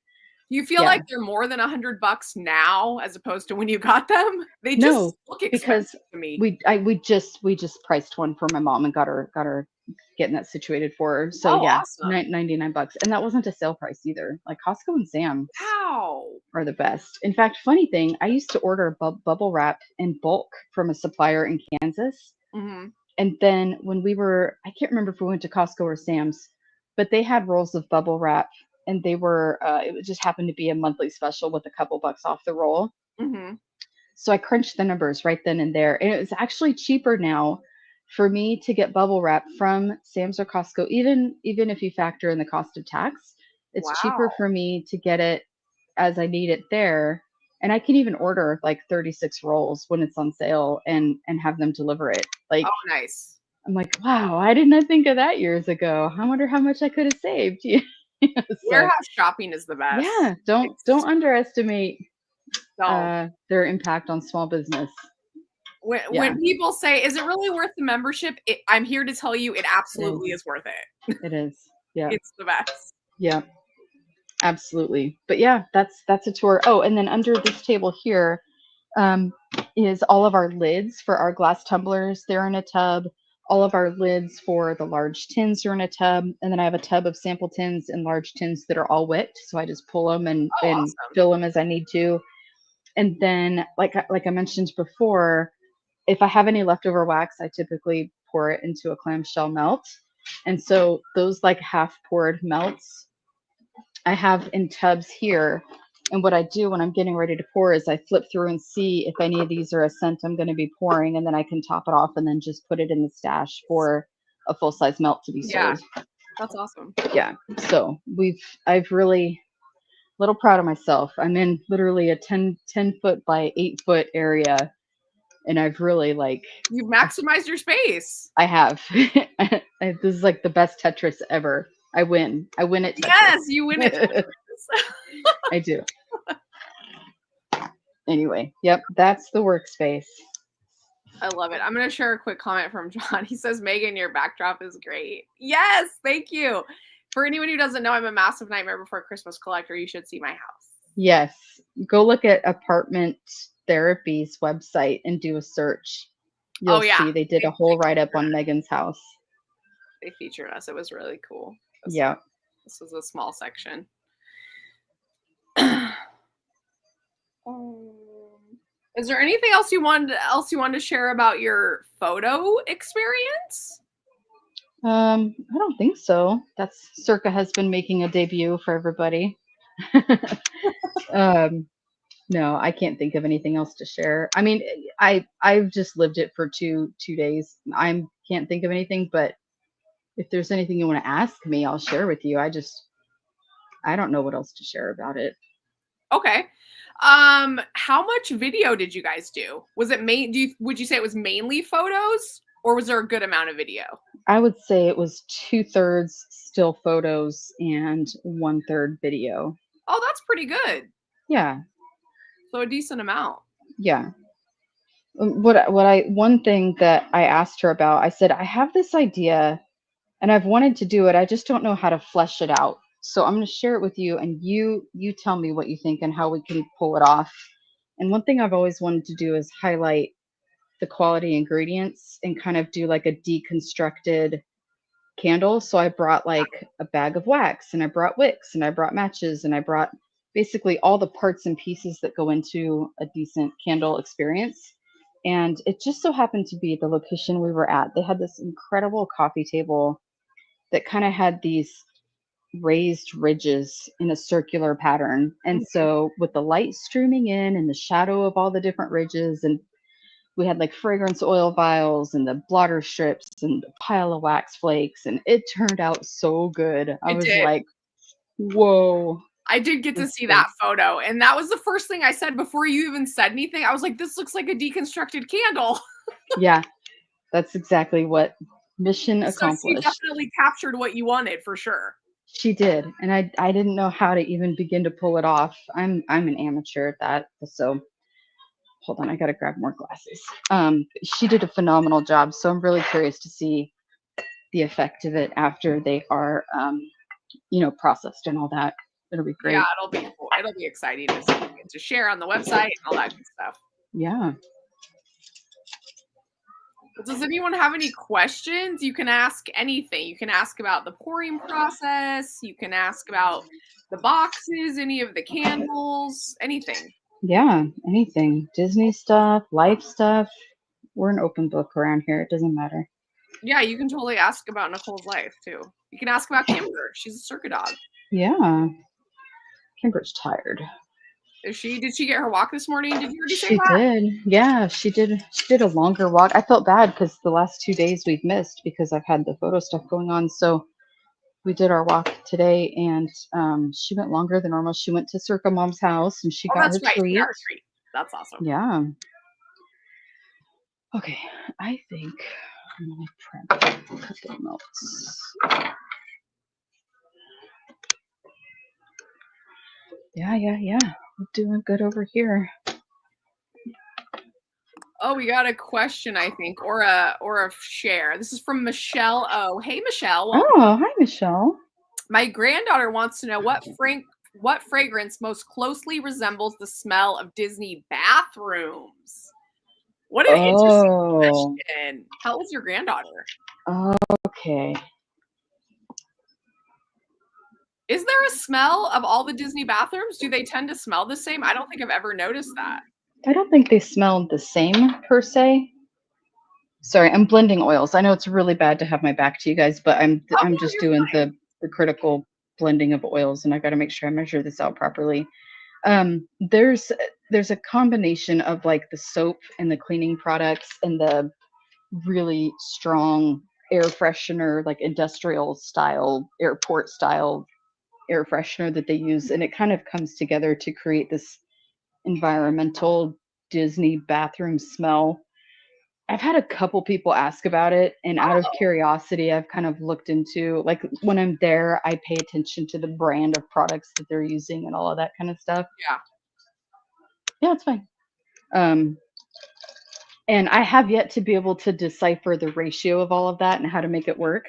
Do you feel yeah. like they're more than $100 now as opposed to when you got them? They No, just look because expensive to me. we just priced one for my mom and got her getting that situated for her. So Oh, yeah, awesome. $99, and that wasn't a sale price either. Like Costco and Sam's Wow. are the best. In fact, funny thing, I used to order bubble wrap in bulk from a supplier in Kansas, Mhm. and then I can't remember if we went to Costco or Sam's, but they had rolls of bubble wrap, and it just happened to be a monthly special with a couple bucks off the roll. Mhm. So I crunched the numbers right then and there. And it was actually cheaper now for me to get bubble wrap from Sam's or Costco, even if you factor in the cost of tax. It's cheaper Wow. for me to get it as I need it there And I can even order like 36 rolls when it's on sale and have them deliver it. Like, Oh, nice. I'm like, wow, why didn't I think of that years ago? I wonder how much I could have saved. So Warehouse shopping is the best. yeah, don't It's underestimate no. their impact on small business. Yeah, When people say, "Is it really worth the membership?" I'm here to tell you, it absolutely is worth it. it is. Yeah, It's the best. yeah, absolutely. But yeah, that's a tour. Oh, and then under this table here um, is all of our lids for our glass tumblers. They're in a tub. All of our lids for the large tins are in a tub. And then I have a tub of sample tins and large tins that are all wicked. So I just pull them and, Oh, awesome. fill them as I need to. And then, like I mentioned before, if I have any leftover wax, I typically pour it into a clamshell melt. And so those like half poured melts I have in tubs here. And what I do when I'm getting ready to pour is I flip through and see if any of these are a scent I'm going to be pouring, and then I can top it off and then just put it in the stash for a full size melt to be Yeah, sold. that's awesome. Yeah. So I've really little proud of myself. I'm in literally a 10 foot by 8 foot area, and I've really like You've maximized your space. I have. This is like the best Tetris ever. I win at Tetris. Yes, you win it. I do. Anyway, yep, that's the workspace. I love it. I'm going to share a quick comment from John. He says, "Megan, your backdrop is great." Yes, thank you. For anyone who doesn't know, I'm a massive Nightmare Before Christmas collector. You should see my house. Yes, go look at Apartment Therapy's website and do a search. You'll see they did a whole write-up on Megan's house. They featured us. It was really cool. Yeah. This was a small section. Is there anything else you wanted to share about your photo experience? I don't think so. That's Circa has been making a debut for everybody. No, I can't think of anything else to share. I mean, I've just lived it for two days. I can't think of anything, but if there's anything you want to ask me, I'll share with you. I don't know what else to share about it. Okay. How much video did you guys do? Was it would you say it was mainly photos, or was there a good amount of video? I would say it was 2/3 still photos and 1/3 video. Oh, that's pretty good. Yeah. So a decent amount. Yeah. One thing that I asked her about, I said, I have this idea and I've wanted to do it. I just don't know how to flesh it out. So I'm going to share it with you, and you tell me what you think and how we can pull it off. And one thing I've always wanted to do is highlight the quality ingredients and kind of do like a deconstructed candle. So I brought like a bag of wax, and I brought wicks, and I brought matches, and I brought basically all the parts and pieces that go into a decent candle experience. And it just so happened to be the location we were at. They had this incredible coffee table that kind of had these raised ridges in a circular pattern. And so with the light streaming in and the shadow of all the different ridges, and we had like fragrance oil vials and the blotter strips and a pile of wax flakes, and it turned out so good. I was like, whoa. I did get to see that photo, and that was the first thing I said before you even said anything. I was like, this looks like a deconstructed candle. Yeah, that's exactly what mission accomplished. So she definitely captured what you wanted, for sure. She did, and I didn't know how to even begin to pull it off. I'm an amateur at that, so hold on, I gotta grab more glasses. She did a phenomenal job, so I'm really curious to see the effect of it after they are, processed and all that. It'll be great. Yeah, it'll be cool. It'll be exciting to share on the website and all that good stuff. Yeah. Does anyone have any questions? You can ask anything. You can ask about the pouring process. You can ask about the boxes, any of the candles, anything. Yeah, anything. Disney stuff, life stuff. We're an open book around here. It doesn't matter. Yeah, you can totally ask about Nicole's life, too. You can ask about Kimber. She's a Circa dog. Yeah. Kimber's tired. Did she get her walk this morning? Did you already say that? She did. Yeah, she did. She did a longer walk. I felt bad because the last 2 days we've missed because I've had the photo stuff going on. So we did our walk today, and she went longer than normal. She went to Circa Mom's house, and she Oh, got that's her right. She got treat. her treat. That's awesome. Yeah. Okay, I think I'm gonna prep a couple notes. Yeah. We're doing good over here. Oh, we got a question, I think, or a share. This is from Michelle O. Hey, Michelle. Welcome. Oh, hi, Michelle. My granddaughter wants to know what fragrance most closely resembles the smell of Disney bathrooms. What an interesting question. How old's your granddaughter? Okay. Is there a smell of all the Disney bathrooms? Do they tend to smell the same? I don't think I've ever noticed that. I don't think they smell the same per se. Sorry, I'm blending oils. I know it's really bad to have my back to you guys, but I'm Oh, no, just you're doing fine. the critical blending of oils, and I got to make sure I measure this out properly. There's a combination of like the soap and the cleaning products and the really strong air freshener, like industrial style, airport style air freshener that they use, and it kind of comes together to create this environmental Disney bathroom smell. I've had a couple people ask about it, and out of Oh, curiosity, I've kind of looked into, like, when I'm there, I pay attention to the brand of products that they're using and all of that kind of stuff. yeah. Yeah, it's fine. Um, and I have yet to be able to decipher the ratio of all of that and how to make it work.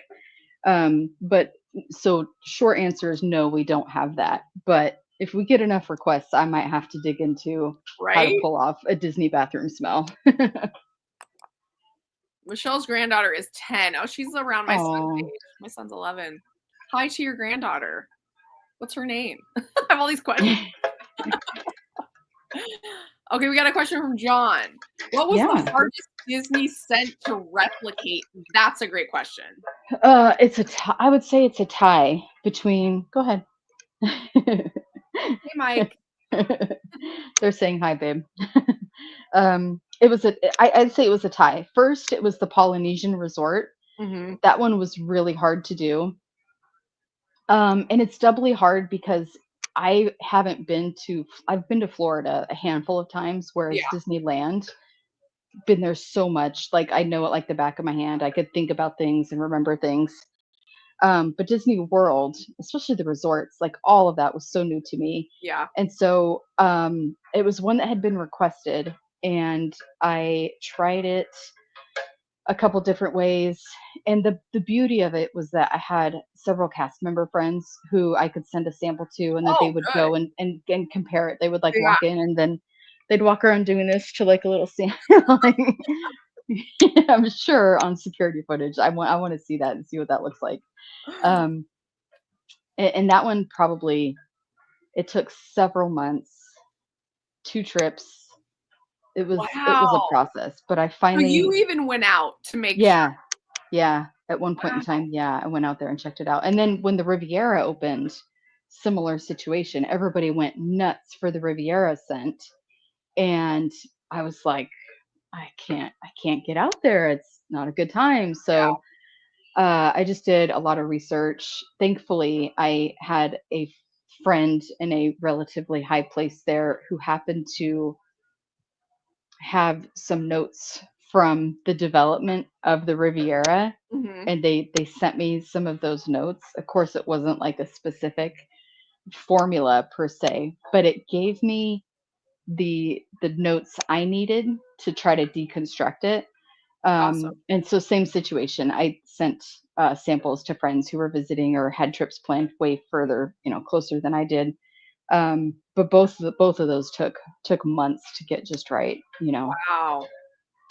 But so short answer is no, we don't have that. But if we get enough requests, I might have to dig into how to Right? pull off a Disney bathroom smell. Michelle's granddaughter is 10. Oh, she's around my son's Oh, age. My son's 11. Hi to your granddaughter. What's her name? I have all these questions. Okay, we got a question from John. What was the yeah. hardest Disney scent to replicate? That's a great question. It's a tie. I would say it's a tie between. Go ahead. Hey, Mike. They're saying hi, babe. It was I'd say it was a tie. First, it was the Polynesian resort. Mm-hmm. That one was really hard to do. And it's doubly hard because I've been to Florida a handful of times, whereas Yeah, Disneyland, been there so much, like I know it like the back of my hand. I could think about things and remember things. But Disney World, especially the resorts, like all of that was so new to me. yeah, And so it was one that had been requested, and I tried it a couple different ways. And the beauty of it was that I had several cast member friends who I could send a sample to, and that they Oh, would good. go and compare it. They would like Yeah. walk in, and then they'd walk around doing this to like a little sample. Like, I'm sure on security footage. I want to see that and see what that looks like. Um, and that one probably, it took several months, 2 trips. It was a Wow. process, but I So you finally. even went out to make sure. Yeah, yeah, at one point in Wow. time, yeah, I went out there and checked it out, and then when the Riviera opened, similar situation, everybody went nuts for the Riviera scent, and I was like, I can't get out there, it's not a good time." Yeah. So I just did a lot of research. Thankfully, I had a friend in a relatively high place there who happened to have some notes from the development of the Riviera, Mm-hmm. and they sent me some of those notes. Of course, it wasn't like a specific formula per se, but it gave me the notes I needed to try to deconstruct it. Awesome. And so same situation. I sent samples to friends who were visiting or had trips planned way further, closer than I did. But both of those took months to get just right. Wow.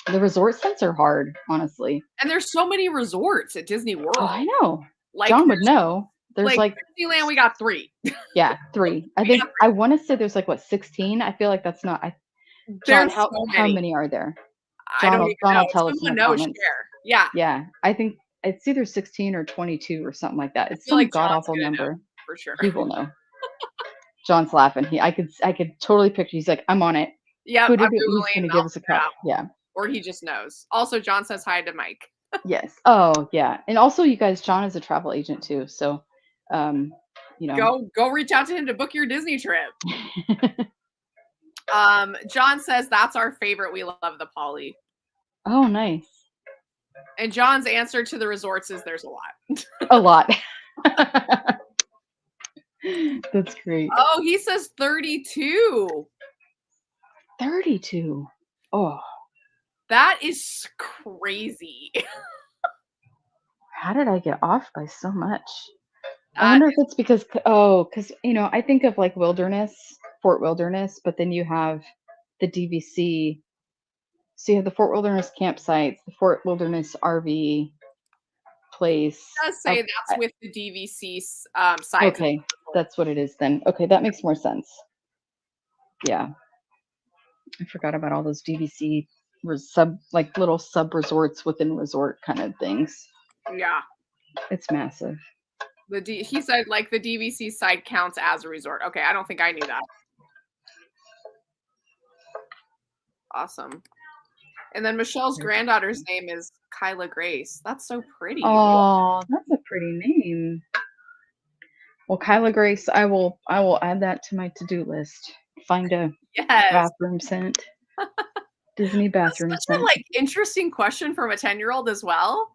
The resort scents are hard, honestly. And there's so many resorts at Disney Oh, I World. know. Like John would there's know. There's like like, Disneyland, we got 3. yeah, 3. I We got think I want to say there's like what, 16. I feel like that's not. 3. John, There's how so how many. many are there? I don't even John know. will If tell us in someone the knows, comments. share. Yeah. Yeah, I think it's either 16 or 22 or something like that. I It's feel some like god John's awful gonna know number. for sure. He will know. John's laughing. I could totally picture. He's like, I'm on it. Yep, I'm He's Googling, gonna give I'll us a figure it call. out. Yeah. Or he just knows. Also, John says hi to Mike. Yes. Oh, yeah. And also, you guys, John is a travel agent too. So You know, Go reach out to him to book your Disney trip. John says that's our favorite. We love the Poly. Oh, nice. And John's answer to the resorts is there's a lot. A lot. That's great. Oh, he says 32. 32. Oh, That is crazy. how did I get off by so much? I That wonder if it's because, because, you know, I think of like Wilderness, Fort Wilderness, but then you have the DVC. So you have the Fort Wilderness campsites, the Fort Wilderness RV place. does say that's with the DVC sides. Okay, that's what it is then. Okay, that makes more sense. Yeah. I forgot about all those DVC like little sub resorts within resort kind of things. Yeah. It's massive. He said like the DVC side counts as a resort. Okay, I don't think I knew that. Awesome. And then Michelle's granddaughter's name is Kyla Grace. That's so pretty. Oh, that's a pretty name. Well, Kyla Grace, I will add that to my to-do list. Find a bathroom scent. Disney bathroom That's such scent. a like interesting question from a 10-year-old as well.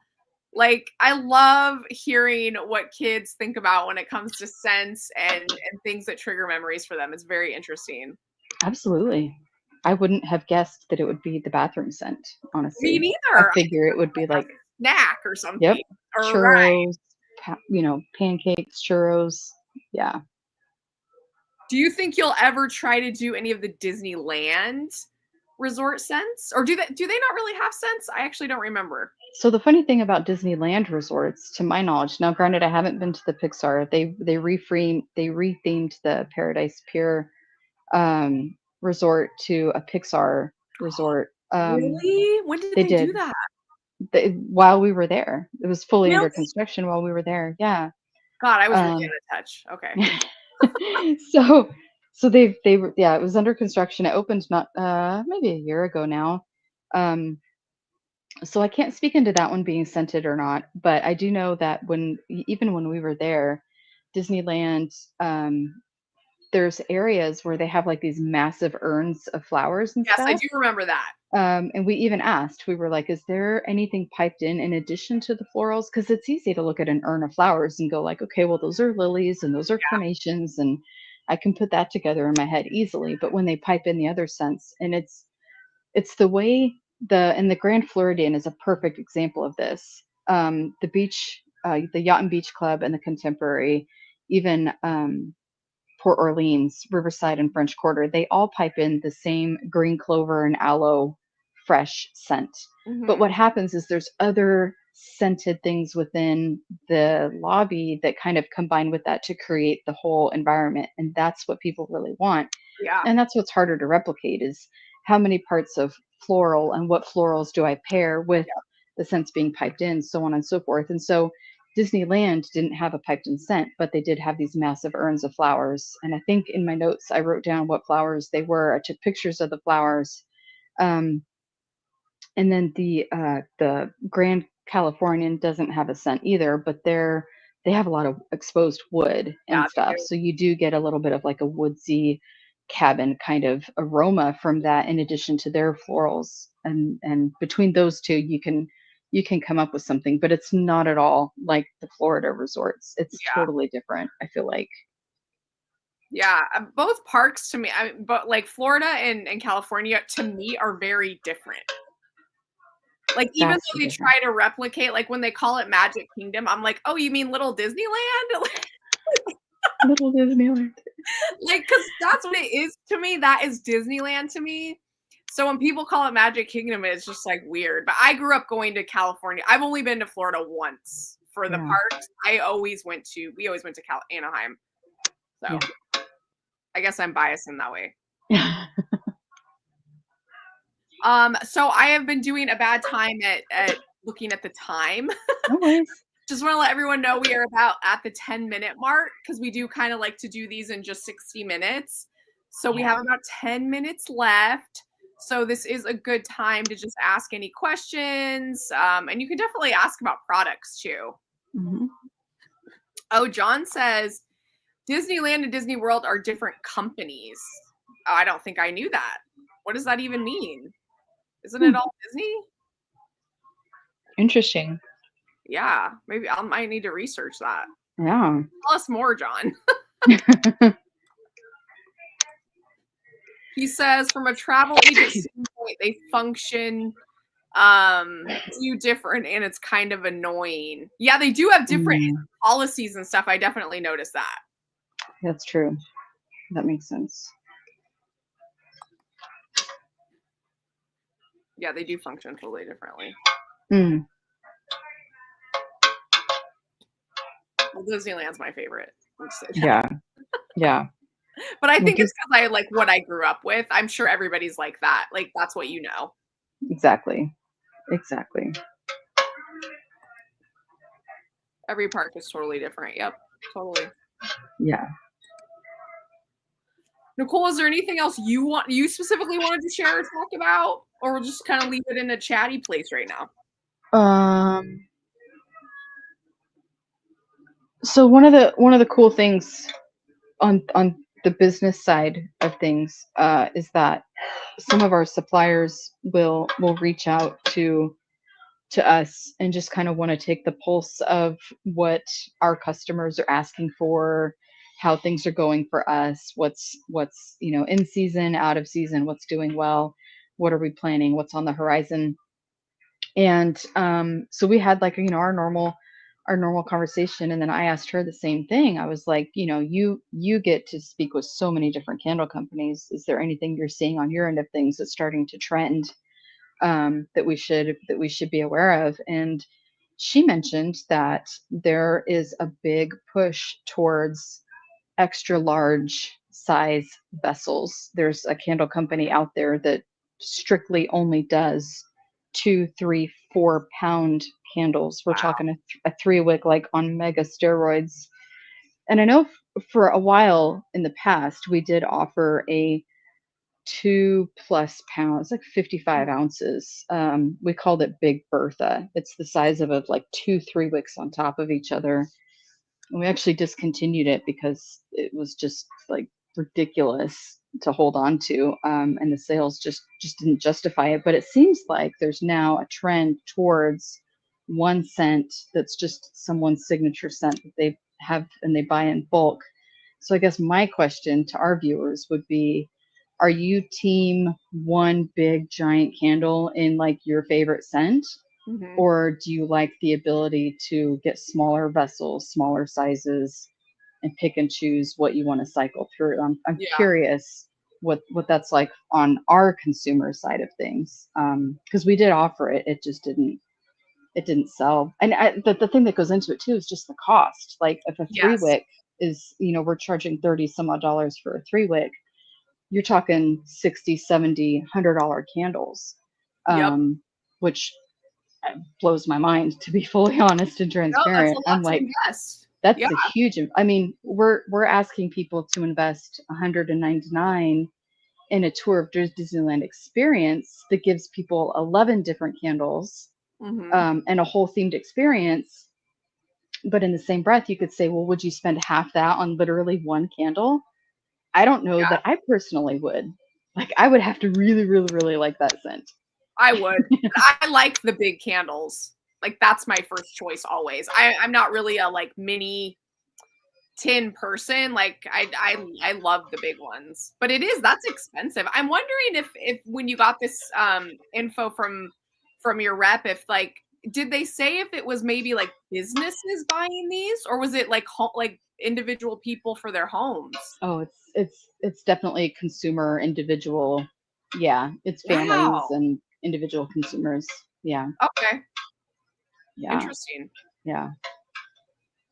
Like I love hearing what kids think about when it comes to scents and things that trigger memories for them. It's very interesting. Absolutely. I wouldn't have guessed that it would be the bathroom scent, honestly. Me neither. I figure it would be like snack or something. Yep. Or churros, pancakes, churros. Yeah. Do you think you'll ever try to do any of the Disneyland resort scents? Or do they not really have scents? I actually don't remember. So the funny thing about Disneyland resorts, to my knowledge, now granted I haven't been to the Pixar, they rethemed the Paradise Pier resort to a Pixar resort. Really? When did they do that? While we were there. It was fully under construction while we were there. Yeah. God, I was really out of touch. Okay. So they were, yeah, it was under construction. It opened not maybe a year ago now. So I can't speak into that one being scented or not, but I do know that even when we were there, Disneyland, there's areas where they have like these massive urns of flowers and yes, stuff. I do remember that. And we even asked, we were like, is there anything piped in addition to the florals? Because it's easy to look at an urn of flowers and go like, okay, well, those are lilies and those are carnations, and I can put that together in my head easily. But when they pipe in the other scents, and it's the way the Grand Floridian is a perfect example of this. The beach, the Yacht and Beach Club and the Contemporary, even Port Orleans, Riverside, and French Quarter, they all pipe in the same green clover and aloe fresh scent. Mm-hmm. But what happens is there's other scented things within the lobby that kind of combine with that to create the whole environment. And that's what people really want. Yeah. And that's what's harder to replicate is how many parts of floral and what florals do I pair with the scents being piped in, so on and so forth. And so Disneyland didn't have a piped in scent, but they did have these massive urns of flowers. And I think in my notes, I wrote down what flowers they were. I took pictures of the flowers. And then the Grand Californian doesn't have a scent either, but they have a lot of exposed wood and stuff. So you do get a little bit of like a woodsy cabin kind of aroma from that in addition to their florals. And between those two you can come up with something, but it's not at all like the Florida resorts. It's totally different, I feel like. Yeah, both parks to me, but like Florida and California to me are very different. Like even though they try to replicate, like when they call it Magic Kingdom, I'm like, oh, you mean Little Disneyland? Little Disneyland. Like, because that's what it is to me. That is Disneyland to me. So when people call it Magic Kingdom, it's just like weird. But I grew up going to California. I've only been to Florida once for the parks. We always went to Anaheim. So I guess I'm biased in that way. So I have been doing a bad time at looking at the time. No worries. Just want to let everyone know we are about at the 10-minute mark because we do kind of like to do these in just 60 minutes. So we have about 10 minutes left. So this is a good time to just ask any questions. And you can definitely ask about products too. Mm-hmm. Oh, John says Disneyland and Disney World are different companies. Oh, I don't think I knew that. What does that even mean? Isn't it all Disney? Interesting. Yeah, maybe I might need to research that. Yeah. Tell us more, John. He says from a travel agent standpoint, they function do different and it's kind of annoying. Yeah, they do have different policies and stuff. I definitely noticed that. That's true. That makes sense. Yeah, they do function totally differently. Mm. Well, Disneyland's my favorite. Yeah. Yeah. But I think it's because I like what I grew up with. I'm sure everybody's like that. Like that's what you know. Exactly. Exactly. Every park is totally different. Yep, totally. Yeah. Nicole, is there anything else you specifically wanted to share or talk about, or we'll just kind of leave it in a chatty place right now? So one of the cool things on the business side of things is that some of our suppliers will reach out to us and just kind of want to take the pulse of what our customers are asking for, how things are going for us, what's in season, out of season, what's doing well, what are we planning, what's on the horizon. And so we had like our normal conversation, and then I asked her the same thing. I was like, you get to speak with so many different candle companies. Is there anything you're seeing on your end of things that's starting to trend, that we should be aware of? And she mentioned that there is a big push towards extra large size vessels. There's a candle company out there that strictly only does 2, 3, 4 pound candles. We're talking a 3 wick, like on mega steroids. And I know for a while in the past, we did offer a 2+ pounds, like 55 ounces. We called it Big Bertha. It's the size of like 2 3 wicks on top of each other. And we actually discontinued it because it was just like ridiculous to hold on to, and the sales just didn't justify it. But it seems like there's now a trend towards one scent that's just someone's signature scent that they have and they buy in bulk. So I guess my question to our viewers would be, are you team one big giant candle in like your favorite scent? Mm-hmm. Or do you like the ability to get smaller vessels, smaller sizes, and pick and choose what you want to cycle through? I'm curious what that's like on our consumer side of things, because we did offer it, it didn't sell. And the thing that goes into it too is just the cost. Like if a 3 wick is, we're charging 30 some odd dollars for a 3 wick, you're talking 60, 70, $100 candles, which blows my mind, to be fully honest and transparent. No, that's a lot I'm to like, invest. that's a huge. I mean, we're asking people to invest 199 in a tour of Disneyland experience that gives people 11 different candles, and a whole themed experience. But in the same breath, you could say, well, would you spend half that on literally one candle? I don't know that I personally would. Like, I would have to really, really, really like that scent. I would. I like the big candles. Like that's my first choice always. I'm not really a like mini tin person. Like I love the big ones, but that's expensive. I'm wondering if when you got this info from your rep, if like did they say if it was maybe like businesses buying these, or was it like like individual people for their homes? Oh, it's definitely consumer, individual. Yeah, it's families and individual consumers. Yeah. Okay. Yeah. Interesting. Yeah.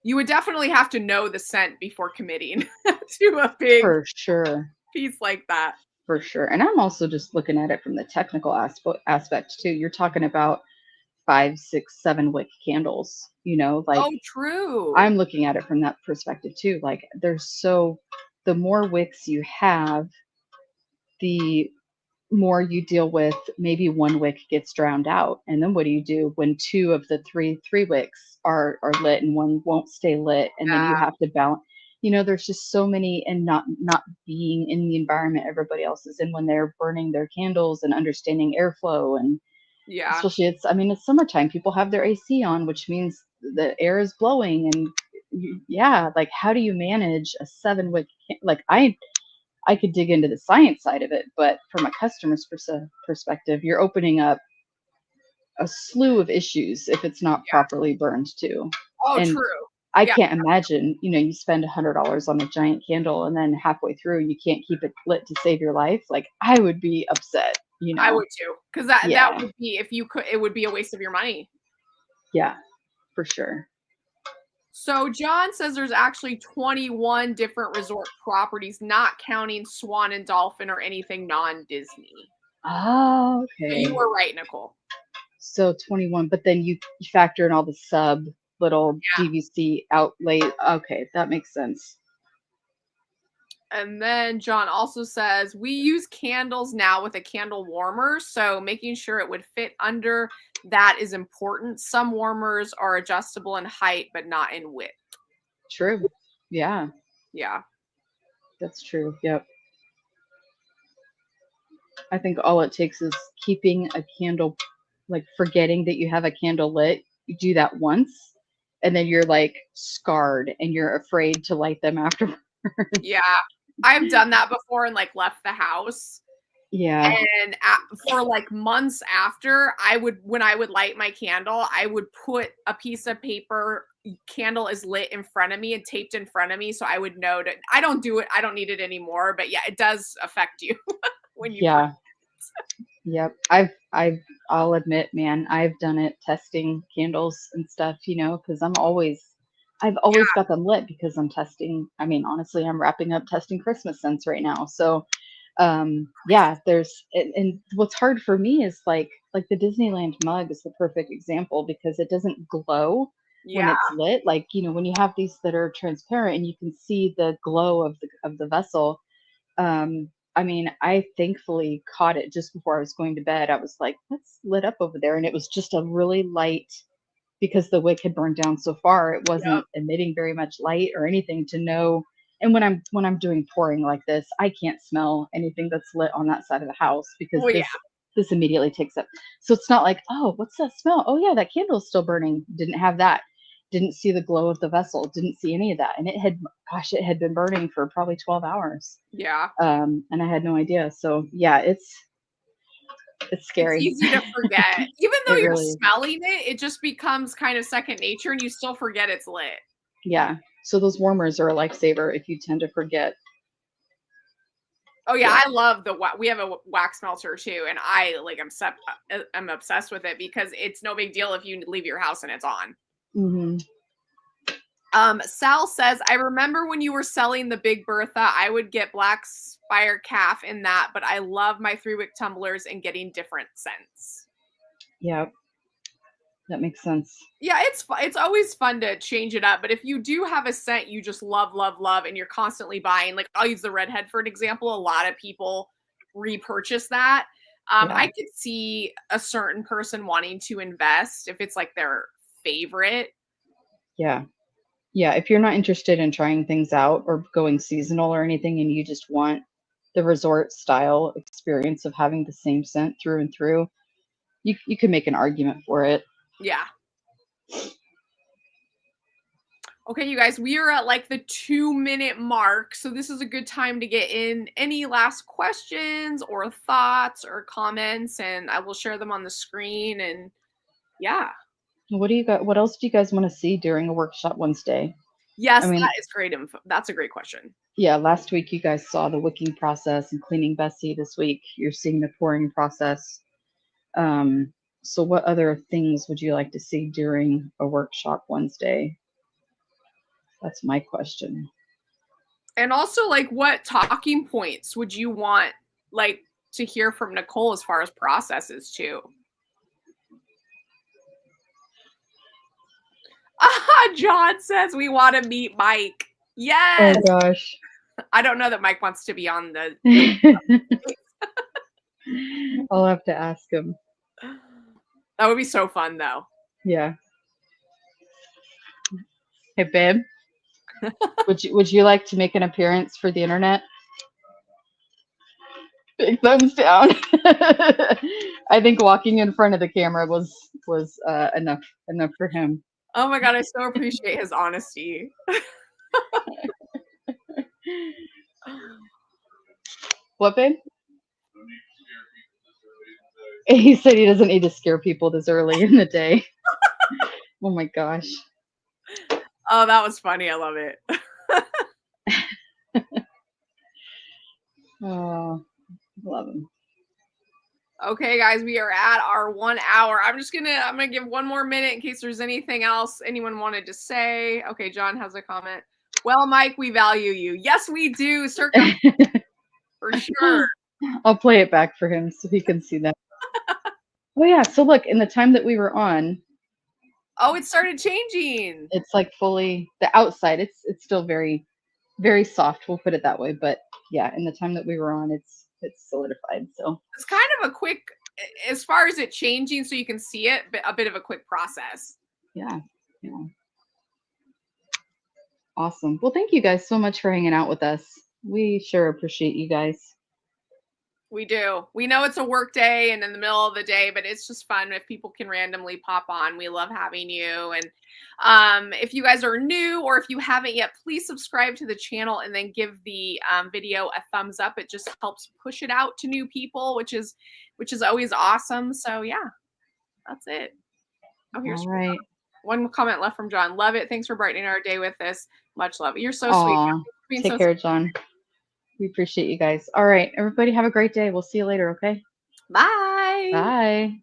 You would definitely have to know the scent before committing to a big For sure. piece like that. For sure. And I'm also just looking at it from the technical aspect too. You're talking about 5, 6, 7 wick candles, like, Oh, true. I'm looking at it from that perspective too. Like the more wicks you have, the more you deal with maybe one wick gets drowned out. And then what do you do when two of the three wicks are lit and one won't stay lit? And then you have to balance, there's just so many, and not being in the environment everybody else is in when they're burning their candles and understanding airflow. And Yeah. especially it's summertime, people have their AC on, which means the air is blowing. And yeah, like how do you manage a 7 wick? Like I could dig into the science side of it, but from a customer's perspective, you're opening up a slew of issues if it's not Yeah. properly burned too. Oh, And true. I Yeah. can't imagine, you spend $100 on a giant candle and then halfway through you can't keep it lit to save your life. Like I would be upset, I would too, because that Yeah, would be, if you could, it would be a waste of your money. yeah, for sure. So John says there's actually 21 different resort properties, not counting Swan and Dolphin or anything non-Disney. Oh, So okay. you were right, Nicole. So 21, but then you factor in all the sub little Yeah. DVC outlay. Okay, that makes sense. And then John also says, we use candles now with a candle warmer, so making sure it would fit under that is important. Some warmers are adjustable in height, but not in width. True. Yeah, Yeah. that's true. Yep. I think all it takes is keeping a candle, like forgetting that you have a candle lit. You do that once, and then you're like scarred and you're afraid to light them afterwards. Yeah. I've done that before and like left the house. Yeah. And for like months after, when I would light my candle, I would put a piece of paper, candle is lit in front of me and taped in front of me. So I would know that I don't do it. I don't need it anymore. But yeah, it does affect you when you. Yeah. Yep. I'll admit, man, I've done it testing candles and stuff, because I've always got them lit because I'm testing. I mean, honestly, I'm wrapping up testing Christmas scents right now. So, yeah, and what's hard for me is like the Disneyland mug is the perfect example because it doesn't glow when Yeah. it's lit. Like, when you have these that are transparent and you can see the glow of the vessel. I mean, I thankfully caught it just before I was going to bed. I was like, what's lit up over there? And it was just a really light, because the wick had burned down so far, it Yep. wasn't emitting very much light or anything to know. And when I'm doing pouring like this, I can't smell anything that's lit on that side of the house because Well, yeah. this immediately takes up. So it's not like, oh, what's that smell? Oh yeah, that candle's still burning. Didn't have that. Didn't see the glow of the vessel. Didn't see any of that. And it had been burning for probably 12 hours. Yeah. And I had no idea. So yeah, it's It's scary. easy to forget. Even though It you're really is. smelling it, it just becomes kind of second nature and you still forget it's lit. Yeah. So those warmers are a lifesaver if you tend to forget. Oh yeah, Yeah. I love we have a wax melter too, and I'm obsessed with it because it's no big deal if you leave your house and it's on. Mm-hmm. Sal says, I remember when you were selling the Big Bertha, I would get Black Spire Calf in that, but I love my 3-wick tumblers and getting different scents. Yeah, that makes sense. Yeah, it's always fun to change it up, but if you do have a scent you just love, love, love, and you're constantly buying, like I'll use the redhead for an example, a lot of people repurchase that. Yeah. I could see a certain person wanting to invest if it's like their favorite. Yeah. Yeah, if you're not interested in trying things out or going seasonal or anything and you just want the resort style experience of having the same scent through and through, you can make an argument for it. Yeah. Okay, you guys, we are at like the 2-minute mark, so this is a good time to get in any last questions or thoughts or comments, and I will share them on the screen. And yeah. What else do you guys want to see during a workshop Wednesday? Yes, I mean, that is great info. That's a great question. yeah, last week you guys saw the wicking process and cleaning Bessie. This week you're seeing the pouring process. So what other things would you like to see during a workshop Wednesday? That's my question. And also, like, what talking points would you want, like, to hear from Nicole as far as processes too? John says we want to meet Mike. Yes. Oh gosh. I don't know that Mike wants to be on the I'll have to ask him. That would be so fun, though. Yeah. Hey, babe. Would you like to make an appearance for the internet? Big thumbs down. I think walking in front of the camera was enough for him. Oh my God, I so appreciate his honesty. What, babe? He said he doesn't need to scare people this early in the day. Oh my gosh. Oh, that was funny. I love it. Oh, love him. Okay, guys, we are at our 1 hour. I'm gonna give one more minute in case there's anything else anyone wanted to say. Okay, John has a comment. Well, Mike, we value you. Yes, we do, Circa, for sure. I'll play it back for him so he can see that. Oh yeah, so look, in the time that we were on, Oh, it started changing. it's like fully the outside. It's still very, very soft. We'll put it that way. But yeah, in the time that we were on, it's solidified. So It's kind of a quick, as far as it changing, so you can see it, but a bit of a quick process. yeah. Awesome. Well, thank you guys so much for hanging out with us. We sure appreciate you guys. We do. We know it's a work day and in the middle of the day, but it's just fun if people can randomly pop on. We love having you. And if you guys are new or if you haven't yet, please subscribe to the channel and then give the video a thumbs up. It just helps push it out to new people, which is always awesome. So yeah, that's it. Oh, here's All right. one comment left from John. Love it. Thanks for brightening our day with this. Much love. You're so sweet. Take care, John. We appreciate you guys. All right, everybody have a great day. We'll see you later, okay? Bye. Bye.